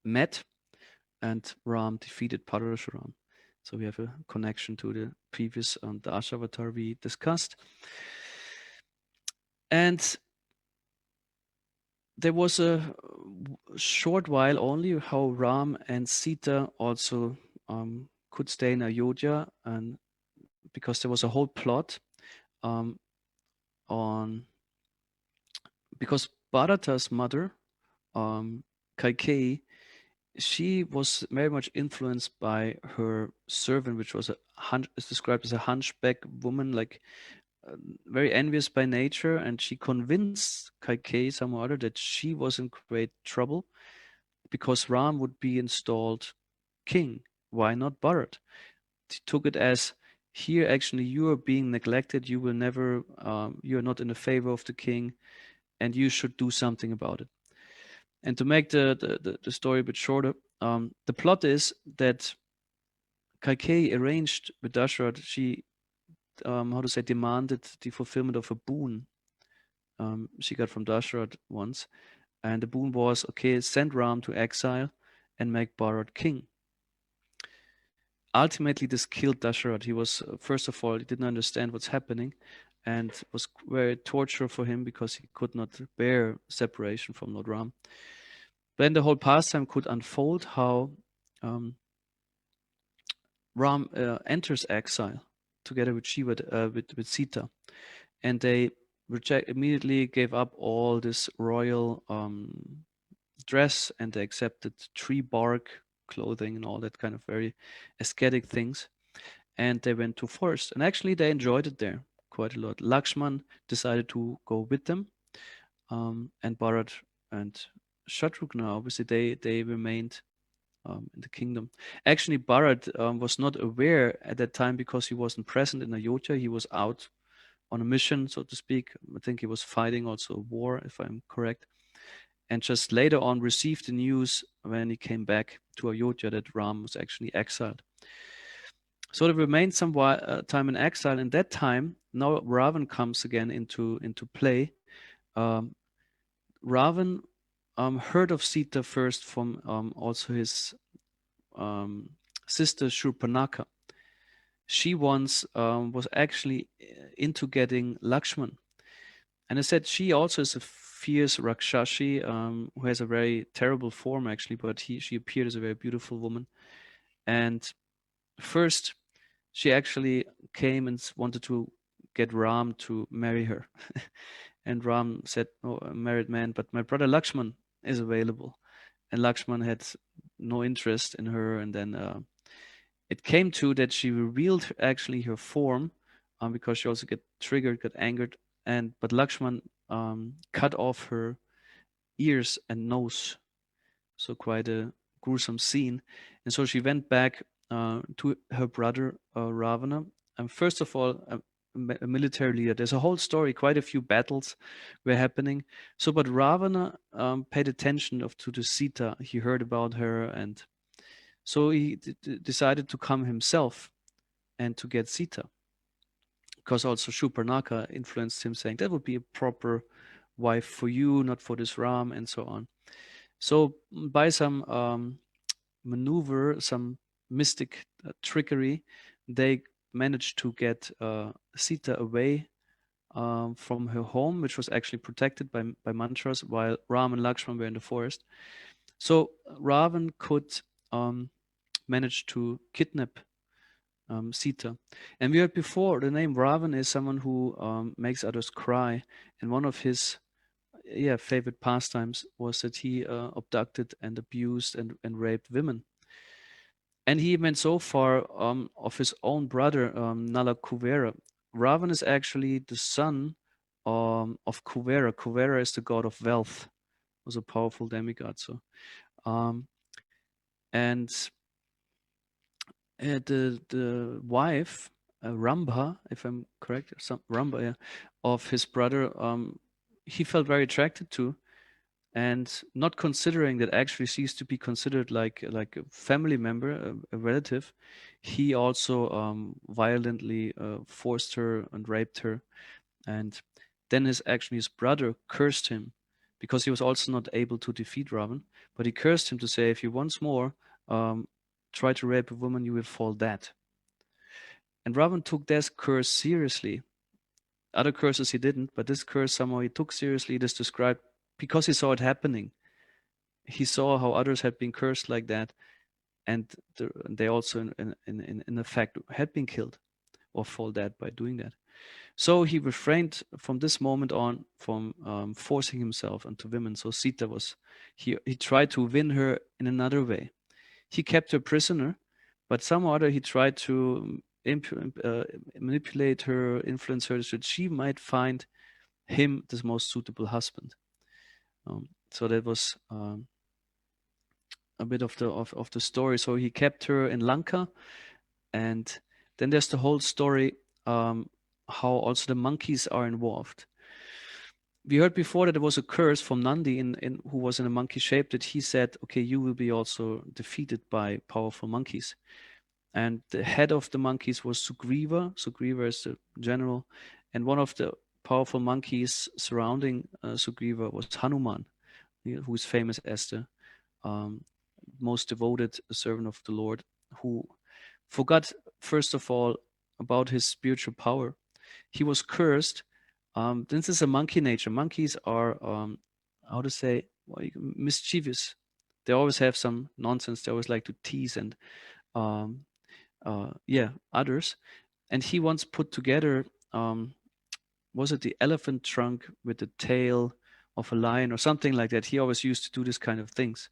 met, and Ram defeated Parashuram. So we have a connection to the previous the Rāma-avatāra we discussed. And there was a short while only how Ram and Sita also could stay in Ayodhya, and because there was a whole plot on because Bharata's mother, Kaikeyi, she was very much influenced by her servant, which was is described as a hunchback woman, like very envious by nature, and she convinced Kaikeyi somehow or other that she was in great trouble because Ram would be installed king. Why not Bharat? She took it as, here actually you are being neglected. You will never, you are not in the favor of the king, and you should do something about it. And to make the story a bit shorter, the plot is that Kaikeyi arranged with Dashrath. She demanded the fulfillment of a boon she got from Dashrath once. And the boon was, okay, send Ram to exile and make Bharat king. Ultimately, this killed Dashrath. He was, first of all, he didn't understand what's happening, and was very torture for him because he could not bear separation from Lord Ram. Then the whole pastime could unfold how Ram enters exile together with Shiva, with Sita, and they immediately gave up all this royal dress, and they accepted tree bark clothing and all that kind of very aesthetic things, and they went to forest, and actually they enjoyed it there quite a lot. Lakshman decided to go with them, and Bharat and Shatrughna, obviously they remained in the kingdom. Actually, Bharat was not aware at that time because he wasn't present in Ayodhya. He was out on a mission, so to speak. I think he was fighting also a war, if I'm correct. And just later on received the news when he came back to Ayodhya that Ram was actually exiled. So they remained some time in exile. And that time, now Ravan comes again into play. Um, Ravan heard of Sita first from also his um, sister Shurpanaka. She once was actually into getting Lakshman. And I said she also is a fierce Rakshashi who has a very terrible form actually, but she appeared as a very beautiful woman. And first, she actually came and wanted to get Ram to marry her. And Ram said, "Oh, I'm a married man, but my brother Lakshman is available." And Lakshman had no interest in her. And then it came to that she revealed actually her form because she also got triggered, got angered. But Lakshman cut off her ears and nose. So quite a gruesome scene. And so she went back to her brother Ravana. And first of all, a military leader. There's a whole story. Quite a few battles were happening. So, but Ravana paid attention to the Sita. He heard about her, and so he decided to come himself and to get Sita. Because also Shurpanaka influenced him, saying that would be a proper wife for you, not for this Ram, and so on. So by some maneuver, some mystic trickery, they managed to get Sita away from her home, which was actually protected by mantras, while Ram and Lakshman were in the forest. So Ravan could manage to kidnap Sita. And we heard before the name Ravan is someone who makes others cry, and one of his favorite pastimes was that he abducted and abused and raped women. And he went so far of his own brother, Nala Kuvera. Ravan is actually the son of Kuvera. Kuvera is the god of wealth, was a powerful demigod. So, um, and the wife, Ramba, if I'm correct, Ramba, yeah, of his brother, he felt very attracted to, and not considering that actually she used to be considered like a family member, a relative, he also violently forced her and raped her. And then his brother cursed him because he was also not able to defeat Ravan, but he cursed him to say, if you once more um, try to rape a woman, you will fall dead. And Ravan took this curse seriously. Other curses he didn't, but this curse somehow he took seriously. It is described because he saw it happening. He saw how others had been cursed like that, and they also, in effect, had been killed or fall dead by doing that. So he refrained from this moment on from forcing himself onto women. So Sita was, he tried to win her in another way. He kept her prisoner, but somehow or other he tried to manipulate her, influence her, so that she might find him the most suitable husband. So that was a bit of the story. So he kept her in Lanka, and then there's the whole story how also the monkeys are involved. We heard before that there was a curse from Nandi in who was in a monkey shape, that he said, okay, you will be also defeated by powerful monkeys. And the head of the monkeys was Sugriva. Sugriva is the general, and one of the powerful monkeys surrounding Sugriva was Hanuman, who is famous as the um, most devoted servant of the Lord, who forgot, first of all, about his spiritual power. He was cursed. This is a monkey nature. Monkeys are, how to say, mischievous. They always have some nonsense. They always like to tease and, um, others. And he once put together, was it the elephant trunk with the tail of a lion or something like that? He always used to do this kind of things.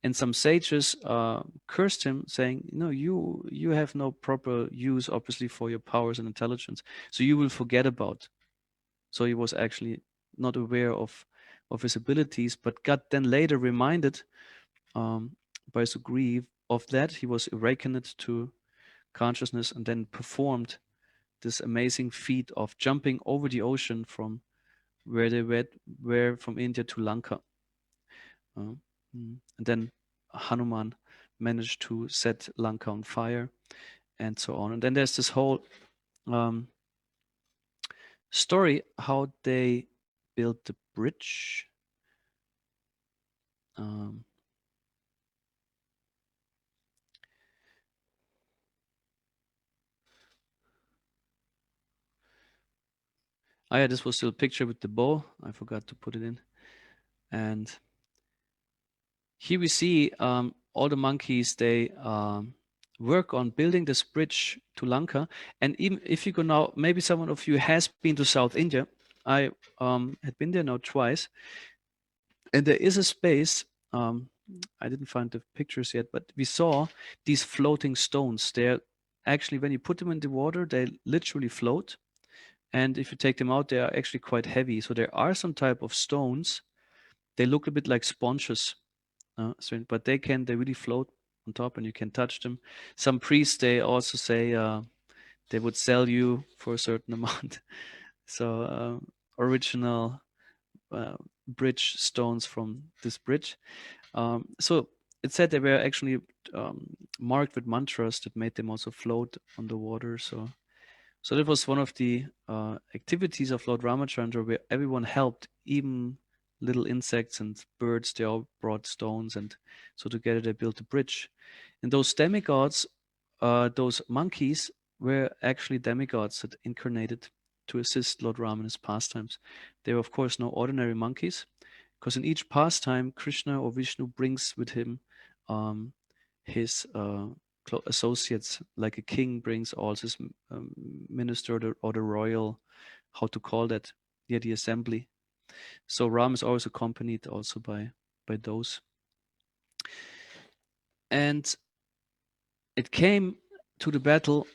And some sages cursed him, saying, "No, you have no proper use, obviously, for your powers and intelligence. So you will forget about." So he was actually not aware of of his abilities, but got then later reminded by Sugriv of that. He was awakened to consciousness and then performed this amazing feat of jumping over the ocean from where they were from India to Lanka. And then Hanuman managed to set Lanka on fire and so on. And then there's this whole story how they built the bridge. Oh yeah, this was still a picture with the bow. I forgot to put it in. And here we see all the monkeys, they work on building this bridge to Lanka. And even if you go now, maybe someone of you has been to South India. I had been there now twice. And there is a space, I didn't find the pictures yet, but we saw these floating stones. They're actually, when you put them in the water, they literally float. And if you take them out, they are actually quite heavy. So there are some type of stones. They look a bit like sponges, but they really float on top, and you can touch them. Some priests, they also say they would sell you for a certain amount. So original bridge stones from this bridge. So it said they were actually marked with mantras that made them also float on the water. So that was one of the activities of Lord Ramachandra, where everyone helped, even little insects and birds. They all brought stones, and so together they built a bridge. And those demigods, those monkeys, were actually demigods that incarnated to assist Lord Rama in his pastimes. They were, of course, no ordinary monkeys, because in each pastime, Krishna or Vishnu brings with him his associates, like a king brings all his minister or the royal, how to call that, the assembly. So Ram is always accompanied also by those. And it came to the battle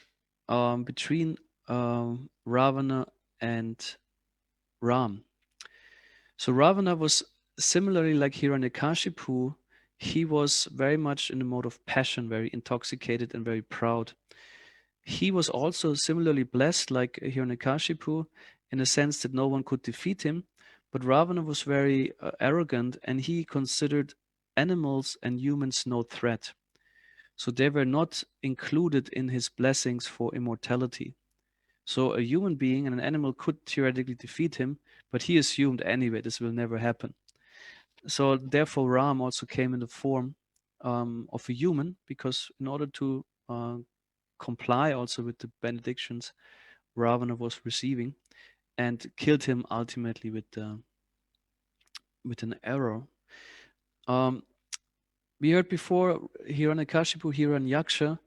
between Ravana and Ram. So Ravana was similarly like Hiranyakashipu. He was very much in the mode of passion, very intoxicated and very proud. He was also similarly blessed like Hiranyakashipu in the sense that no one could defeat him. But Ravana was very arrogant, and he considered animals and humans no threat. So they were not included in his blessings for immortality. So a human being and an animal could theoretically defeat him, but he assumed anyway this will never happen. So therefore Ram also came in the form of a human, because in order to comply also with the benedictions Ravana was receiving, and killed him ultimately with an arrow. We heard before Hiranyakashipu, Hiranyaksha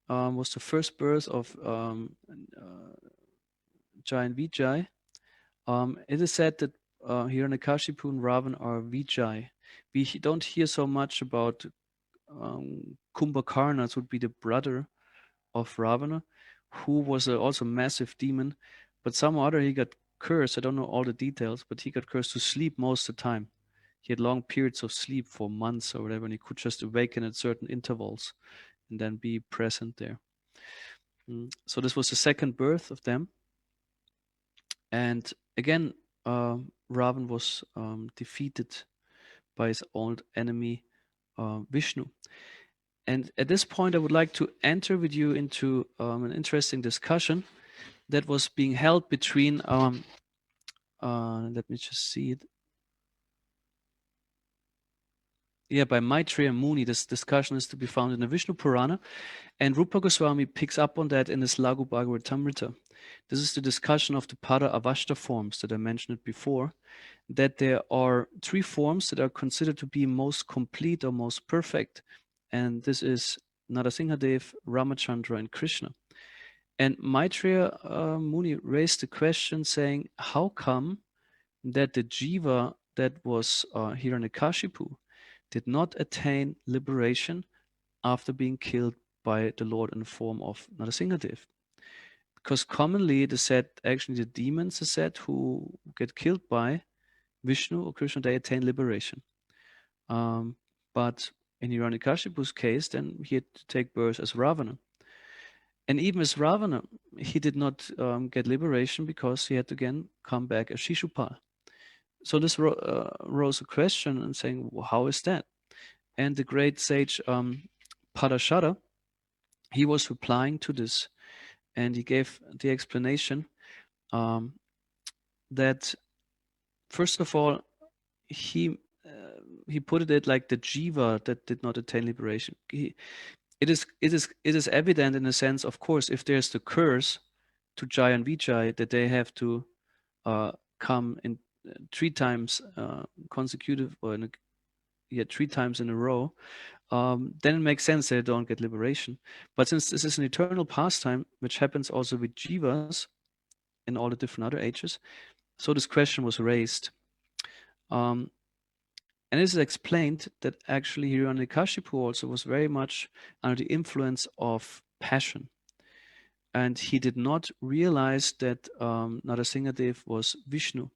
was the first birth of giant Vijay. It is said that Hiranyakashipu and Ravana are Vijay. We don't hear so much about Kumbhakarna, which would be the brother of Ravana, who was also a massive demon, but somehow or other he got cursed. I don't know all the details, but he got cursed to sleep most of the time. He had long periods of sleep for months or whatever, and he could just awaken at certain intervals and then be present there. So this was the second birth of them. And again, Ravan was defeated by his old enemy, Vishnu. And at this point, I would like to enter with you into an interesting discussion that was being held between, let me just see it. Yeah, by Maitreya Muni. This discussion is to be found in the Vishnu Purana, and Rupa Goswami picks up on that in his Lagu Bhagavatamrita. This is the discussion of the Pada Avashta forms that I mentioned before, that there are three forms that are considered to be most complete or most perfect, and this is Narasimhadev, Ramachandra, and Krishna. And Maitreya Muni raised the question saying, how come that the jiva that was Hiranyakashipu did not attain liberation after being killed by the Lord in the form of Narasimhadev? Because commonly it is said, actually the demons are said who get killed by Vishnu or Krishna, they attain liberation. But in Hiranyakashipu's case, then he had to take birth as Ravana. And even as Ravana, he did not get liberation because he had to again come back as Shishupal. So this rose a question and saying, well, how is that? And the great sage Parashara, he was replying to this, and he gave the explanation um, that first of all, he he put it like the jiva that did not attain liberation. It is evident in a sense, of course, if there's the curse to Jai and Vijay that they have to come in 3 times consecutive, or three times in a row, then it makes sense they don't get liberation. But since this is an eternal pastime, which happens also with jivas in all the different other ages, so this question was raised. Um, and it is explained that actually Hiranyakashipu also was very much under the influence of passion. And he did not realize that Narasimhadev was Vishnu.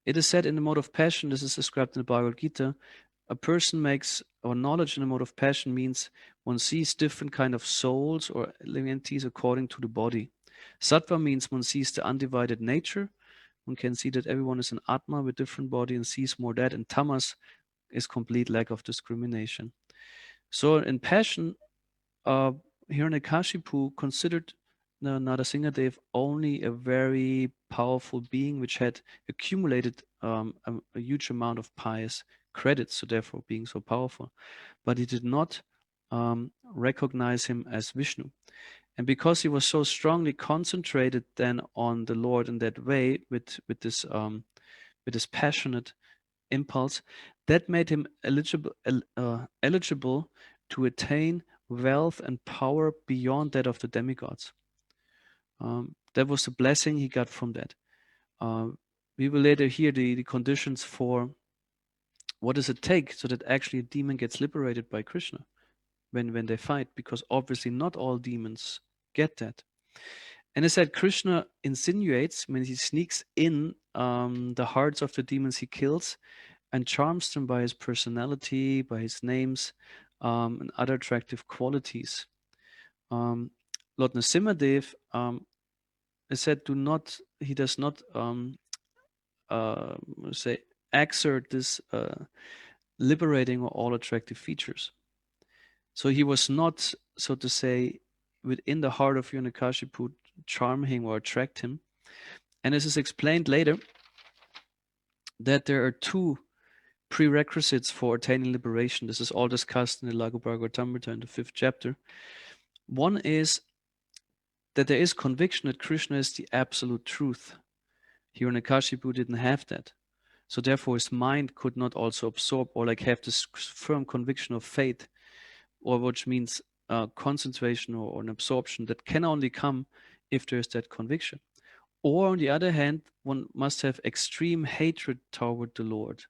It is said in the mode of passion, this is described in the Bhagavad Gita, a person makes, or knowledge in the mode of passion means one sees different kind of souls or living entities according to the body. Sattva means one sees the undivided nature. One can see that everyone is an Atma with different body and sees more that. And Tamas is complete lack of discrimination. So in passion, Hiranyakashipu considered Narasimhadev only a very powerful being which had accumulated a huge amount of pious credits, so therefore being so powerful. But he did not recognize him as Vishnu. And because he was so strongly concentrated then on the Lord in that way, with this passionate impulse, that made him eligible to attain wealth and power beyond that of the demigods. That was the blessing he got from that. We will later hear the conditions for what does it take so that actually a demon gets liberated by Krishna when they fight, because obviously not all demons get that. And it said Krishna insinuates, when he sneaks in the hearts of the demons he kills and charms them by his personality, by his names, and other attractive qualities. Lord Nrsimhadev is said he does not say exert this liberating or all attractive features. So he was not, so to say, within the heart of Hiranyakashipu, charm him or attract him. And this is explained later that there are 2 prerequisites for attaining liberation. This is all discussed in the Laghu Bhagavatamrita in the 5th chapter. One is that there is conviction that Krishna is the absolute truth. Hiranyakashipu didn't have that. So therefore his mind could not also absorb or like have this firm conviction of faith, or which means concentration or an absorption that can only come if there is that conviction. Or on the other hand, one must have extreme hatred toward the Lord.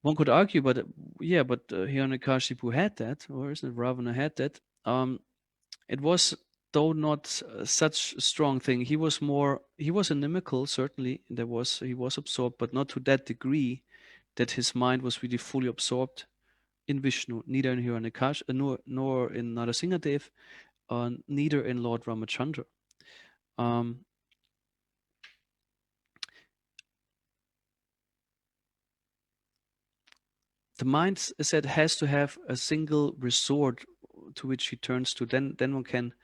One could argue, but Hiranyakashipu had that, or isn't it Ravana had that? It was though not such a strong thing. He was inimical, certainly. He was absorbed, but not to that degree that his mind was really fully absorbed in Vishnu, neither in Hiranyakashipu nor in Narasimhadev, neither in Lord Ramachandra. The mind, as said, has to have a single resort to which he turns to. Then one can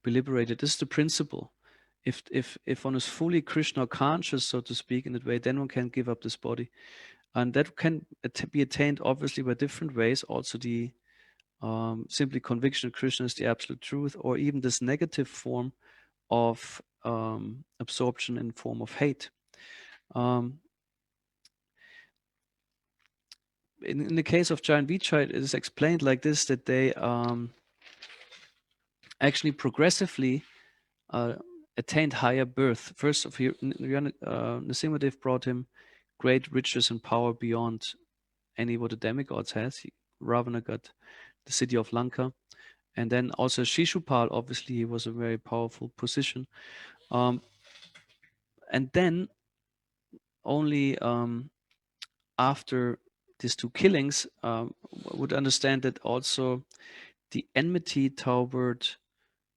be liberated. This is the principle. If one is fully Krishna conscious, so to speak, in that way, then one can give up this body, and that can be attained obviously by different ways. Also, the simply conviction that Krishna is the absolute truth, or even this negative form of absorption in form of hate. In the case of Jai and Vijay, it is explained like this, that they actually progressively attained higher birth. First, Nrsimhadev brought him great riches and power beyond any what the demigods has. Ravana got the city of Lanka. And then also Shishupal, obviously, he was a very powerful position. And then only after these two killings would understand that also the enmity toward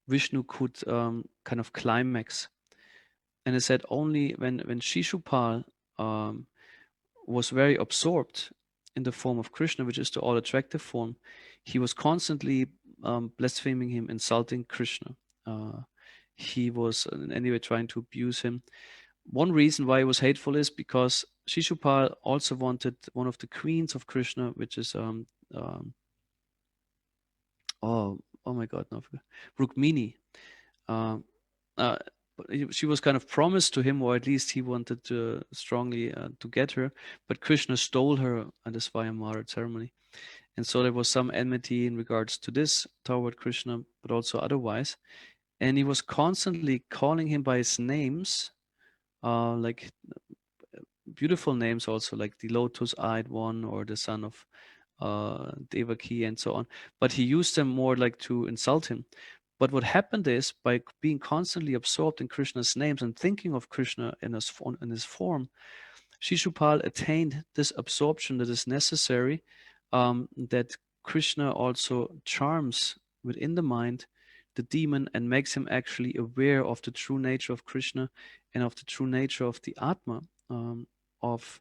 Vishnu could kind of climax. And it said only when Shishupal was very absorbed in the form of Krishna, which is the all-attractive form, he was constantly blaspheming him, insulting Krishna. He was in any way trying to abuse him. One reason why he was hateful is because Shishupal also wanted one of the queens of Krishna, which is oh my God, no, Rukmini. She was kind of promised to him, or at least he wanted to strongly to get her, but Krishna stole her at the Swayamvara ceremony. And so there was some enmity in regards to this toward Krishna, but also otherwise. And he was constantly calling him by his names, like beautiful names also, like the lotus-eyed one or the son of Devaki and so on. But he used them more like to insult him. But what happened is, by being constantly absorbed in Krishna's names and thinking of Krishna in his form, Shishupal attained this absorption that is necessary, that Krishna also charms within the mind the demon and makes him actually aware of the true nature of Krishna and of the true nature of the Atma, of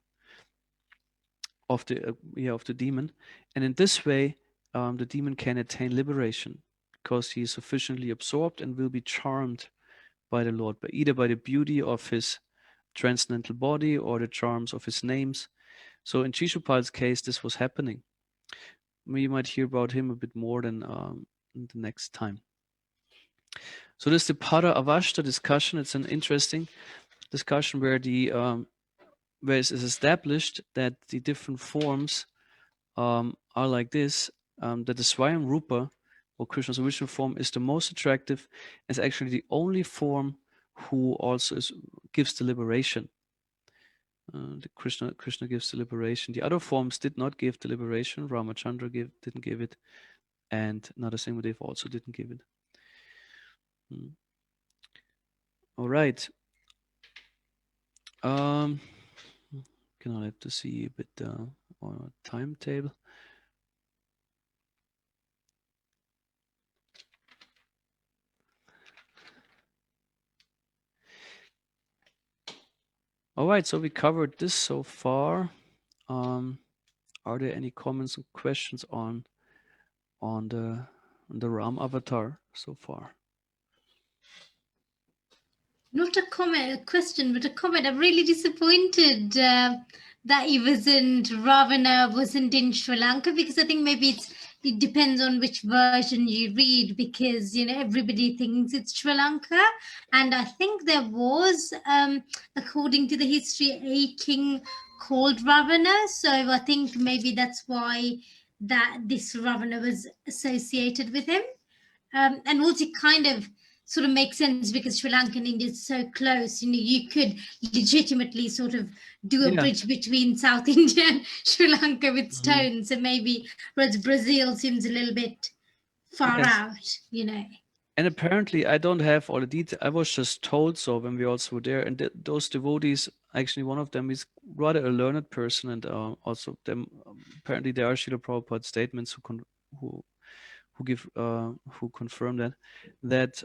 the demon. And in this way, the demon can attain liberation, because he is sufficiently absorbed and will be charmed by the Lord, but either by the beauty of his transcendental body or the charms of his names. So in Shishupal's case, this was happening. We might hear about him a bit more than the next time. So this is the Para-avashta discussion. It's an interesting discussion where where it is established that the different forms are like this, that the Swayam Rupa, or Krishna's original form, is the most attractive, and is actually the only form who also gives the liberation. The Krishna gives the liberation. The other forms did not give the liberation. Ramachandra didn't give it, and Narasimhadev also didn't give it. All right. Can I have to see a bit on a timetable? All right, so we covered this so far. Are there any comments and questions on the Rāma-avatāra so far? Not a comment, a question, but a comment. I'm really disappointed that Ravana wasn't in Sri Lanka, because I think maybe it depends on which version you read, because everybody thinks it's Sri Lanka, and I think there was, according to the history, a king called Ravana. So I think maybe that's why this Ravana was associated with him, and also kind of sort of makes sense because Sri Lanka and India is so close. You could legitimately sort of do a bridge between South India and Sri Lanka with stones. So maybe, whereas Brazil seems a little bit far out, And apparently, I don't have all the details. I was just told so when we also were there. And those devotees, actually, one of them is rather a learned person, and also them. Apparently, there are Srila Prabhupada statements who confirm that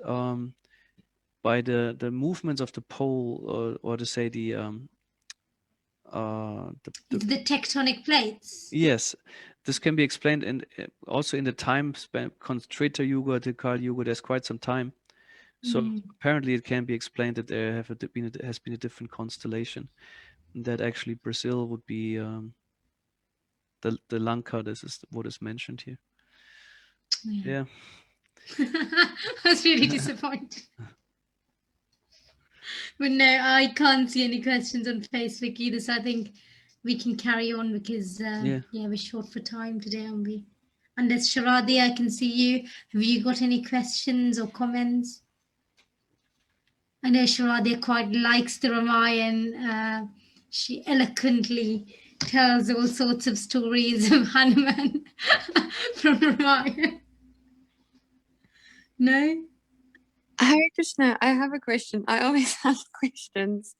by the movements of the pole, or to say the tectonic plates. Yes, this can be explained also in the time span, Treta Yuga to Kali Yuga. There's quite some time, so apparently it can be explained that there has been a different constellation. That actually Brazil would be the Lanka. This is what is mentioned here. Yeah. I was really disappointed. But no, I can't see any questions on Facebook either, so I think we can carry on, because we're short for time today, aren't we? Unless Sharadi, I can see you. Have you got any questions or comments? I know Sharadi quite likes the Ramayana. She eloquently tells all sorts of stories of Hanuman from Ramayana. No? Hare Krishna, I have a question. I always have questions.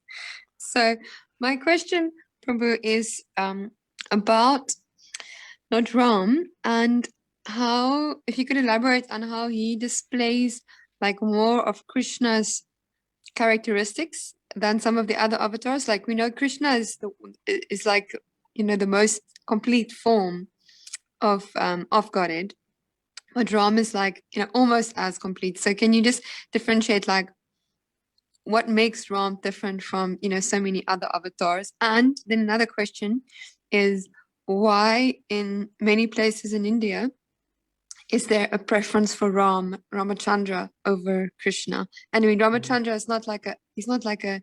So My question, Prabhu, is about Lord Ram, and how, if you could elaborate on how he displays like more of Krishna's characteristics than some of the other avatars. Like we know Krishna is like, you know, the most complete form of Godhead, but Ram is like, you know, almost as complete. So can you just differentiate like what makes Ram different from, you know, so many other avatars? And then another question is, why in many places in India is there a preference for Ramachandra over Krishna? And I mean, Ramachandra is not like a,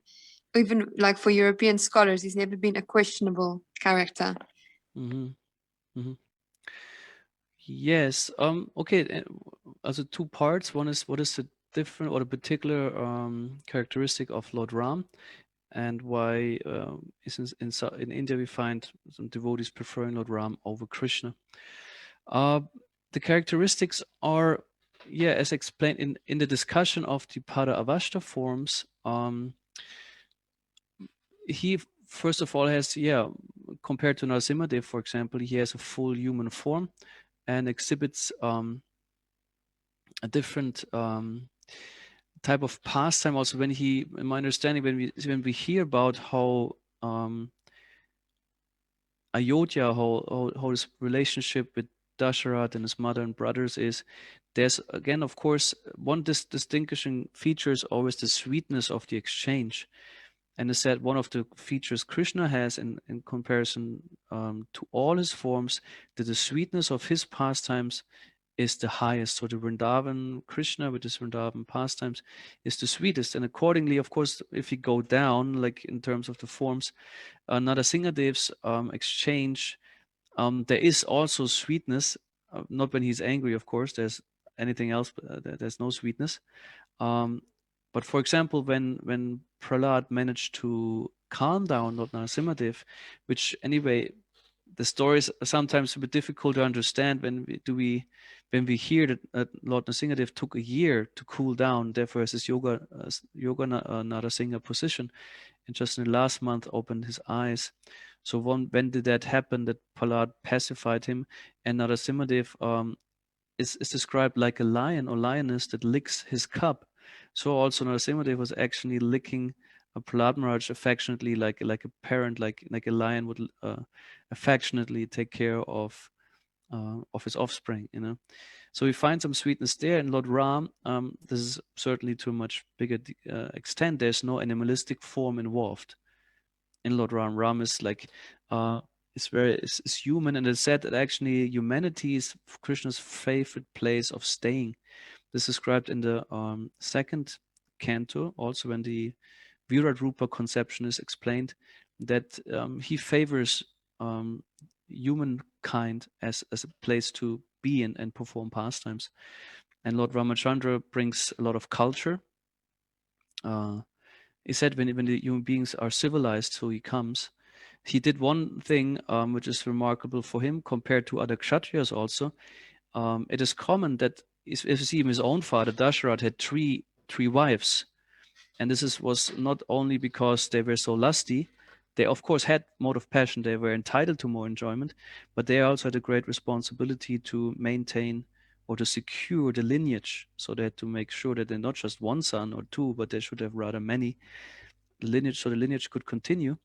even like for European scholars, he's never been a questionable character. Mm-hmm. Mm-hmm. Yes. Okay. Also, two parts. One is what is the different or the particular characteristic of Lord Ram, and why in India we find some devotees preferring Lord Ram over Krishna. The characteristics are, yeah, as explained in the discussion of the Para-avashta forms. He first of all has, yeah, compared to Narasimhadev, for example, he has a full human form and exhibits a different type of pastime. Also, when he, in my understanding, when we hear about how Ayodhya, how his relationship with Dasharat and his mother and brothers is, there's again, of course, one distinguishing feature is always the sweetness of the exchange. And is that one of the features Krishna has in comparison to all his forms, that the sweetness of his pastimes is the highest. So the Vrindavan Krishna with his Vrindavan pastimes is the sweetest. And accordingly, of course, if you go down, like in terms of the forms, Narasimhadev's exchange, there is also sweetness, not when he's angry, of course, there's anything else, but there's no sweetness. But for example, when Prahlad managed to calm down Lord Narasimhadev, which anyway, the story is sometimes a bit difficult to understand when we hear that Lord Narasimhadev took a year to cool down, therefore has his yoga Narasingha position, and just in the last month opened his eyes. So when did that happen? That Prahlad pacified him, and Narasimhadev is described like a lion or lioness that licks his cub. So also Narasimhadev was actually licking Prahlad Maharaj affectionately, like a parent, like a lion would affectionately take care of his offspring. You know, so we find some sweetness there. In Lord Ram, this is certainly to a much bigger extent. There's no animalistic form involved in Lord Ram. Ram is like it's human, and it's said that actually humanity is Krishna's favorite place of staying. This is described in the second canto, also when the Virat Rupa conception is explained, that he favors humankind as a place to be and perform pastimes. And Lord Ramachandra brings a lot of culture. He said when the human beings are civilized, so he comes. He did one thing which is remarkable for him compared to other Kshatriyas also. It is common that if you see him, his own father, Dasharat, had three wives. And this was not only because they were so lusty. They, of course, had mode of passion. They were entitled to more enjoyment, but they also had a great responsibility to maintain or to secure the lineage. So they had to make sure that they're not just one son or two, but they should have rather many lineage, so the lineage could continue.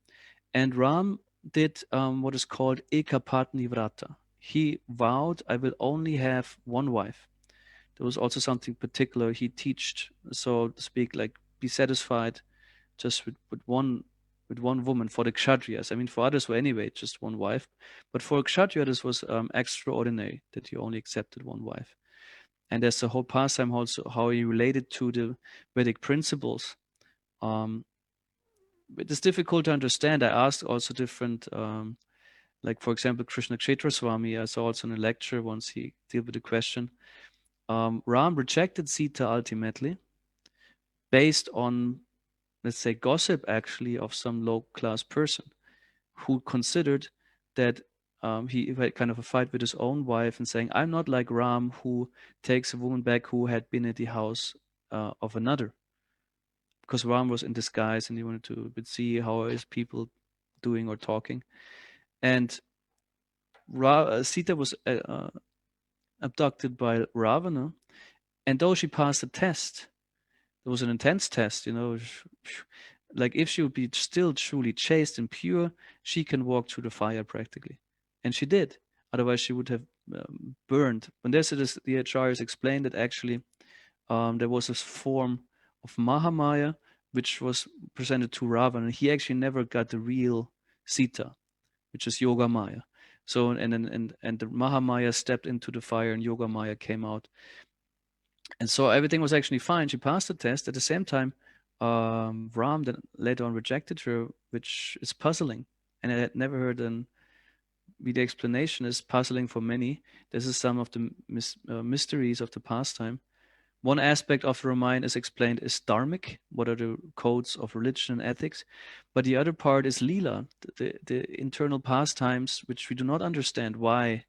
And Ram did what is called Ekapatni Vrata. He vowed, I will only have one wife. There was also something particular he taught, so to speak, like be satisfied just with one woman for the Kshatriyas. I mean, for others were anyway just one wife, but for a Kshatriya this was extraordinary that he only accepted one wife. And there's the whole pastime also how he related to the Vedic principles. It is difficult to understand. I asked also different, like for example, Krishna Kshetra Swami. I saw also in a lecture once he dealt with the question. Ram rejected Sita ultimately, based on, let's say, gossip actually of some low-class person who considered that he had kind of a fight with his own wife and saying, I'm not like Ram who takes a woman back who had been at the house of another. Because Ram was in disguise and he wanted to see how his people doing or talking. And Sita was abducted by Ravana, and though she passed the test, it was an intense test, you know, like if she would be still truly chaste and pure, she can walk through the fire practically. And she did. Otherwise, she would have burned. When there's this, the acharyas explained that actually there was this form of Mahamaya, which was presented to Ravana, and he actually never got the real Sita, which is Yoga Maya. So and the Mahamaya stepped into the fire, and Yoga Maya came out. And so everything was actually fine. She passed the test. At the same time, Ram then later on rejected her, which is puzzling. And I had never heard the explanation is puzzling for many. This is some of the mysteries of the pastime. One aspect of the Ramayana is explained as dharmic, what are the codes of religion and ethics. But the other part is lila, the internal pastimes, which we do not understand why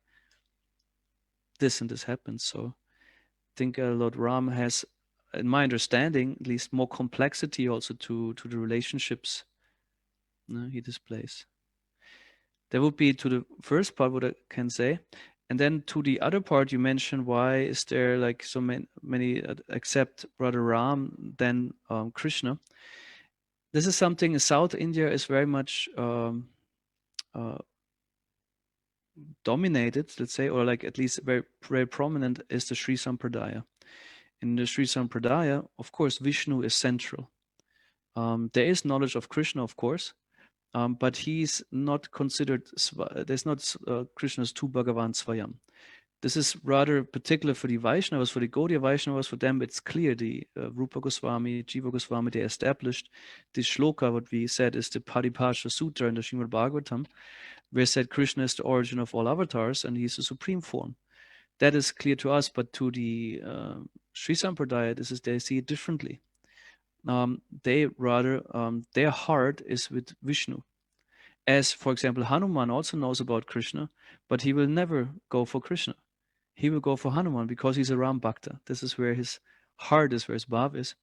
this and this happens. So I think Lord Ram has, in my understanding, at least more complexity also to the relationships he displays. That would be to the first part what I can say. And then to the other part, you mentioned why is there like so many accept Brother Ram than Krishna. This is something in South India is very much dominated, let's say, or like at least very, very prominent is the Sri Sampradaya. In the Sri Sampradaya, of course, Vishnu is central. There is knowledge of Krishna, of course, but he's not considered, there's not Krishna's two Bhagavan Svayam. This is rather particular for the Vaishnavas, for the Gaudiya Vaishnavas, for them it's clear, the Rupa Goswami, Jiva Goswami, they established this shloka, what we said is the Paripasha Sutra in the Srimad Bhagavatam, where said Krishna is the origin of all avatars and he's the supreme form. That is clear to us, but to the Sri Sampradaya, they see it differently. They rather, their heart is with Vishnu. As, for example, Hanuman also knows about Krishna, but he will never go for Krishna. He will go for Hanuman because he's a Ram Bhakta. This is where his heart is, where his bhav is.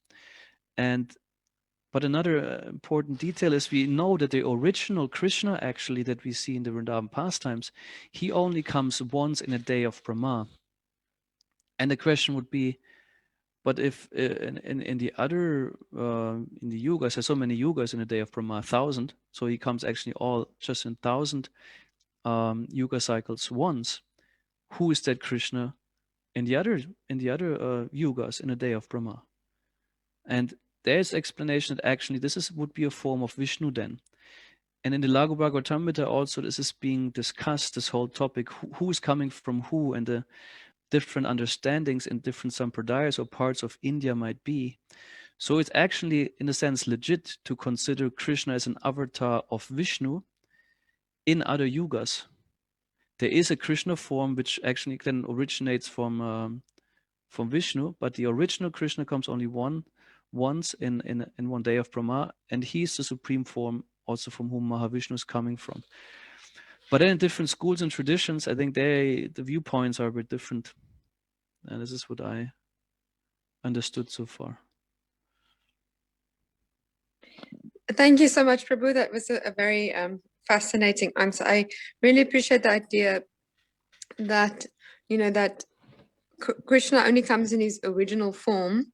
But another important detail is we know that the original Krishna, actually, that we see in the Vrindavan pastimes, he only comes once in a day of Brahma. And the question would be, but if in the other, in the yugas, there's so many yugas in a day of Brahma, 1,000, so he comes actually all just in 1,000 yuga cycles once. Who is that Krishna in the other yugas in a day of Brahma? And there's explanation that actually this would be a form of Vishnu then. And in the Laghu Bhagavatamrita also this is being discussed, this whole topic, who is coming from who, and the different understandings in different sampradayas or parts of India might be. So it's actually, in a sense, legit to consider Krishna as an avatar of Vishnu in other yugas. There is a Krishna form which actually then originates from Vishnu, but the original Krishna comes only once in one day of Brahma, and he's the supreme form also from whom Mahavishnu is coming from. But then in different schools and traditions, I think the viewpoints are a bit different. And this is what I understood so far. Thank you so much, Prabhu. That was a very fascinating answer. I really appreciate the idea that, that Krishna only comes in his original form,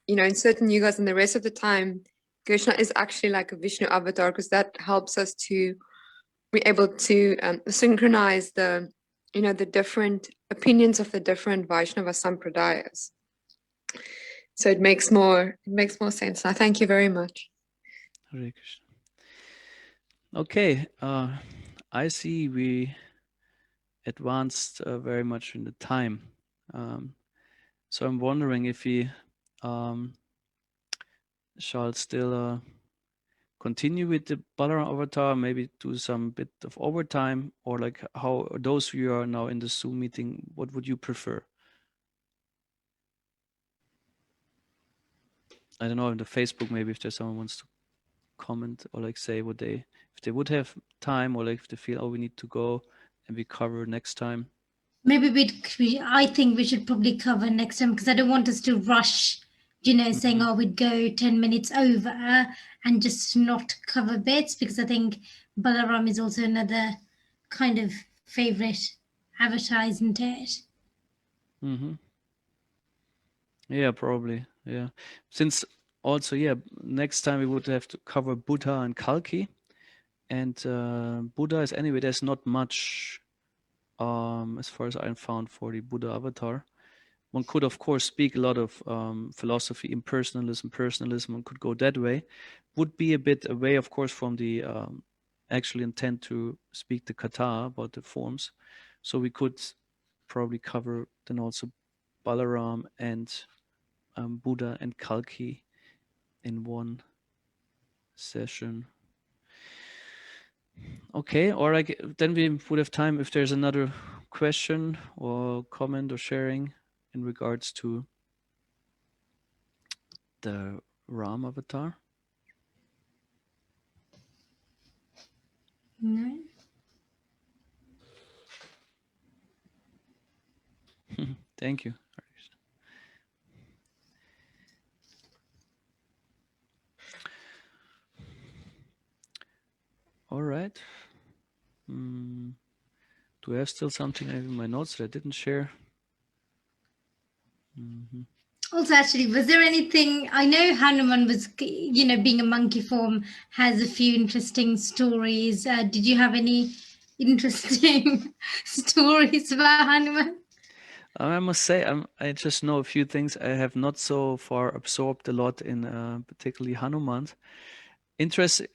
in certain yugas, and the rest of the time, Krishna is actually like a Vishnu avatar, because that helps us to be able to synchronize the different opinions of the different Vaishnava sampradayas. So it makes more sense. Now, thank you very much. Hare Krishna. Okay, I see we advanced very much in the time. So I'm wondering if we shall still continue with the Balaram-avatāra, maybe do some bit of overtime, or like how those who are now in the Zoom meeting, what would you prefer? I don't know, in the Facebook, maybe if there's someone wants to comment or like say what if they would have time, or like if they feel, oh, we need to go and we cover next time. Maybe I think we should probably cover next time, because I don't want us to rush saying, Mhm. oh, we'd go 10 minutes over and just not cover bits, because I think Balaram is also another kind of favorite avatar, isn't it? Mhm. Yeah, probably. Yeah. Since also, yeah, next time we would have to cover Buddha and Kalki. And Buddha is anyway, there's not much as far as I found for the Buddha avatar. One could, of course, speak a lot of philosophy, impersonalism, personalism, and could go that way. Would be a bit away, of course, from the actual intent to speak the kata about the forms. So we could probably cover then also Balaram and Buddha and Kalki in one session. Okay, or then we would have time if there's another question or comment or sharing in regards to the Rāma-avatāra. No. Thank you. All right. Do I have still something I have in my notes that I didn't share? Also, actually, was there anything? I know Hanuman was, being a monkey form, has a few interesting stories. Did you have any interesting stories about Hanuman? I must say, I just know a few things. I have not so far absorbed a lot in particularly Hanuman.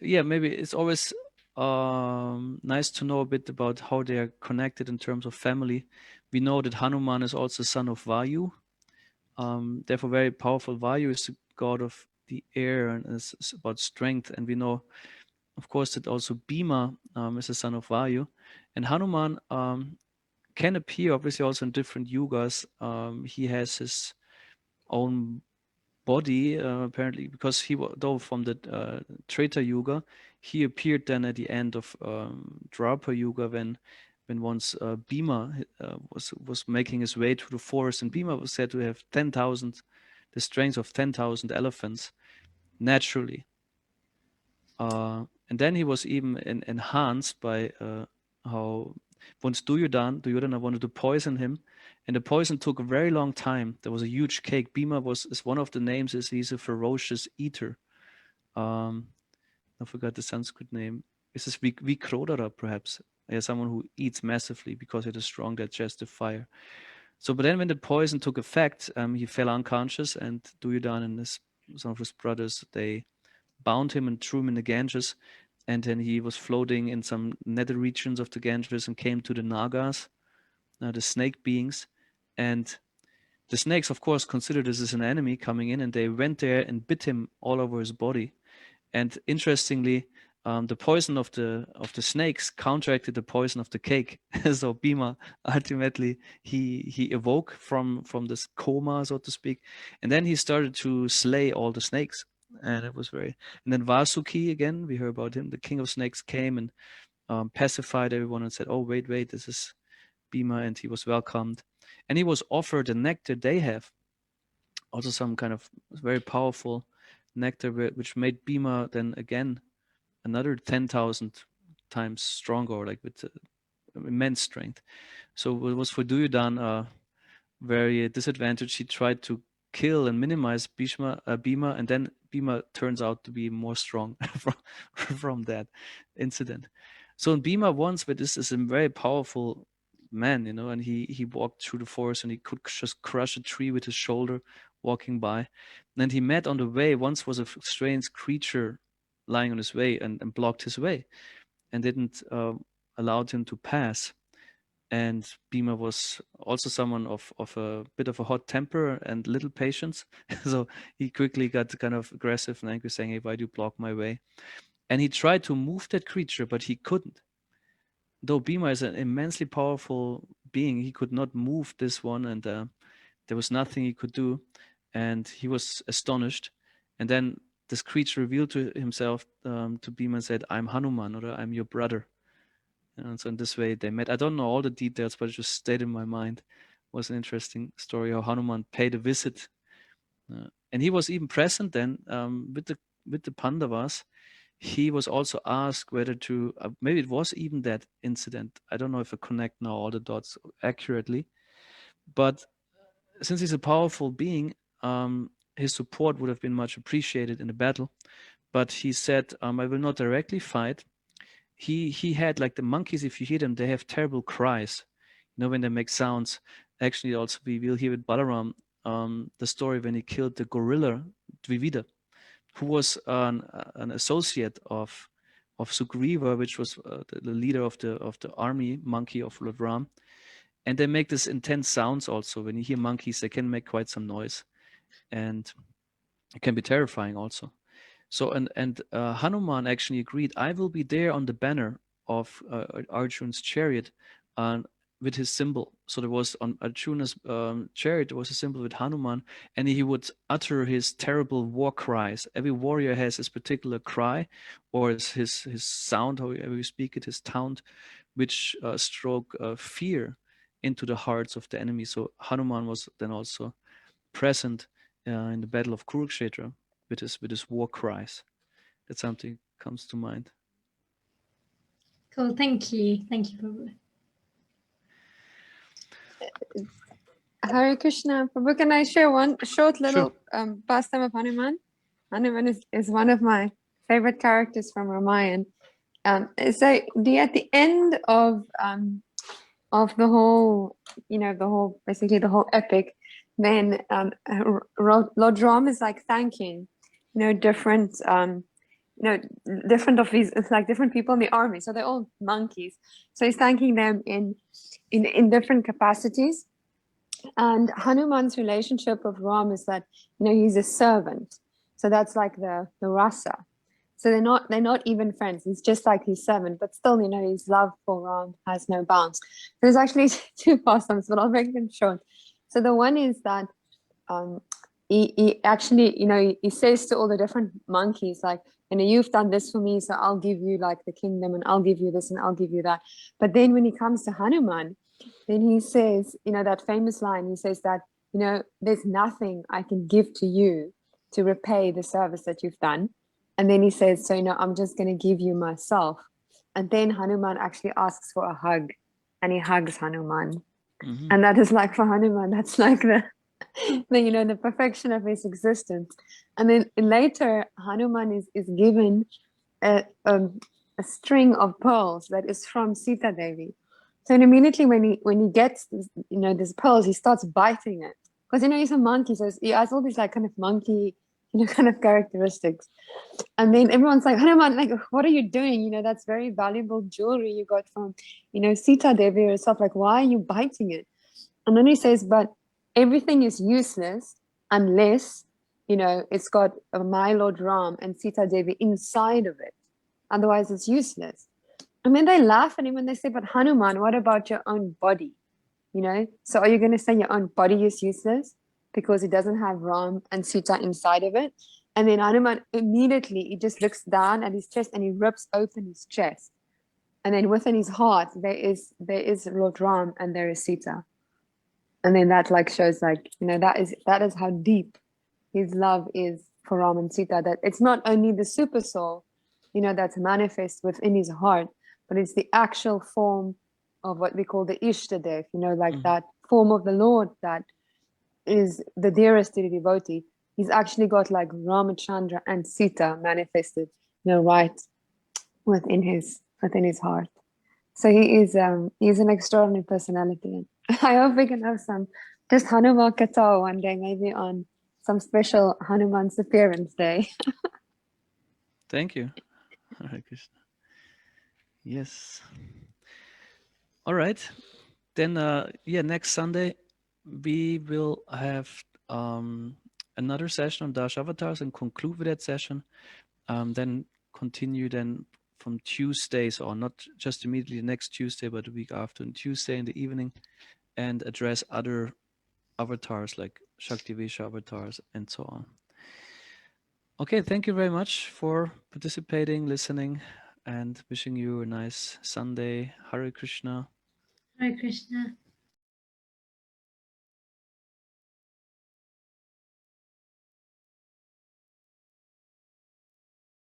Yeah, maybe it's always nice to know a bit about how they are connected in terms of family. We know that Hanuman is also son of Vayu, therefore very powerful. Vayu is the god of the air and is about strength. And we know, of course, that also Bhima is a son of Vayu. And Hanuman can appear obviously also in different yugas. He has his own body apparently, because though from the Treta Yuga, he appeared then at the end of Dwapara Yuga when once Bhima was making his way through the forest, and Bhima was said to have 10,000, the strength of 10,000 elephants naturally. And then he was even enhanced by how once Duryodhana wanted to poison him, and the poison took a very long time. There was a huge cake. Bhima is one of the names, is he's a ferocious eater. I forgot the Sanskrit name. Is this Vikrodara perhaps? Yeah, someone who eats massively because it is strong digestive fire. So, but then when the poison took effect, he fell unconscious, and Duryodhana and some of his brothers, they bound him and threw him in the Ganges. And then he was floating in some nether regions of the Ganges and came to the Nagas, the snake beings. And the snakes, of course, considered this as an enemy coming in, and they went there and bit him all over his body. And interestingly, the poison of the snakes counteracted the poison of the cake. So Bhima ultimately he awoke from this coma, so to speak, and then he started to slay all the snakes. And it was very. And then Vasuki, again, we heard about him. The king of snakes came and pacified everyone and said, "Oh, wait, this is Bhima," and he was welcomed. And he was offered the nectar they have, also some kind of very powerful nectar, which made Bhima then again another 10,000 times stronger, like with immense strength. So it was for Duryodhana very disadvantaged. He tried to kill and minimize Bhima, and then Bhima turns out to be more strong from that incident. So in Bhima once, but this is a very powerful man, and he walked through the forest and he could just crush a tree with his shoulder walking by. And he met on the way, once was a strange creature lying on his way and blocked his way and didn't allow him to pass. And Bhima was also someone of a bit of a hot temper and little patience. So he quickly got kind of aggressive and angry, saying, "Hey, why do you block my way?" And he tried to move that creature, but he couldn't. Though Bhima is an immensely powerful being, he could not move this one, and there was nothing he could do. And he was astonished. And then this creature revealed to himself to Bhima and said, "I'm Hanuman," or "I'm your brother." And so in this way they met. I don't know all the details, but it just stayed in my mind. It was an interesting story how Hanuman paid a visit And he was even present then with the Pandavas. He was also asked whether to, maybe it was even that incident. I don't know if I connect now all the dots accurately, but since he's a powerful being, his support would have been much appreciated in the battle. But he said, I will not directly fight. He had, like the monkeys, if you hear them, they have terrible cries. You know, when they make sounds. Actually, also we will hear with Balaram the story when he killed the gorilla Dvivida, who was an associate of Sugriva, which was the leader of the army monkey of Lord Ram. And they make this intense sounds also. When you hear monkeys, they can make quite some noise, and it can be terrifying also. So and Hanuman actually agreed, I will be there on the banner of Arjun's chariot with his symbol. So there was on Arjuna's chariot, there was a symbol with Hanuman, and he would utter his terrible war cries. Every warrior has his particular cry, or his sound, however you speak it, his taunt, which stroke fear into the hearts of the enemy. So Hanuman was then also present in the battle of Kurukshetra with his war cries. That something comes to mind. Cool. Thank you, Prabhu. Hare Krishna. Prabhu, can I share one short little pastime of Hanuman? Hanuman is one of my favorite characters from Ramayana. So at the end of the whole, basically the whole epic, then Lord Ram is like thanking, different, different of these, it's like different people in the army. So they're all monkeys. So he's thanking them in different capacities. And Hanuman's relationship with Ram is that, he's a servant. So that's like the rasa. So they're not even friends. He's just like his servant, but still, his love for Ram has no bounds. There's actually two pastimes, but I'll make them short. So the one is that he actually, he says to all the different monkeys, like, you've done this for me, so I'll give you like the kingdom, and I'll give you this, and I'll give you that. But then when he comes to Hanuman, then he says, that famous line, he says that, there's nothing I can give to you to repay the service that you've done. And then he says, so, I'm just going to give you myself. And then Hanuman actually asks for a hug, and he hugs Hanuman. Mm-hmm. And that is like, for Hanuman, that's like the perfection of his existence. And then later, Hanuman is given a string of pearls that is from Sita Devi. So immediately when he gets these pearls, he starts biting it, because he's a monkey, so he has all these like kind of monkey kind of characteristics. And then everyone's like, Hanuman, like, what are you doing? That's very valuable jewelry you got from Sita Devi or stuff. Like, why are you biting it? And then he says, but everything is useless unless it's got my Lord Ram and Sita Devi inside of it. Otherwise it's useless. And then they laugh at him and they say, but Hanuman, what about your own body? So are you going to say your own body is useless because it doesn't have Ram and Sita inside of it? And then Hanuman immediately, he just looks down at his chest and he rips open his chest. And then within his heart, there is Lord Ram and there is Sita. And then that like shows like, that is how deep his love is for Ram and Sita, that it's not only the super soul, that's manifest within his heart, but it's the actual form of what we call the Ishtadev, like that form of the Lord that is the dearest to the devotee. He's actually got like Ramachandra and Sita manifested, right within his heart. So he's an extraordinary personality. I hope we can have some just Hanuman Katha one day, maybe on some special Hanuman's appearance day. Thank you. Hare Krishna. Yes. All right. Then, next Sunday we will have another session on Dash-avatars and conclude with that session. Then continue then from Tuesdays, or not just immediately next Tuesday, but the week after, on Tuesday in the evening, and address other avatars like Shaktivesha avatars and so on. Okay, thank you very much for participating, listening, and wishing you a nice Sunday. Hare Krishna. Hare Krishna.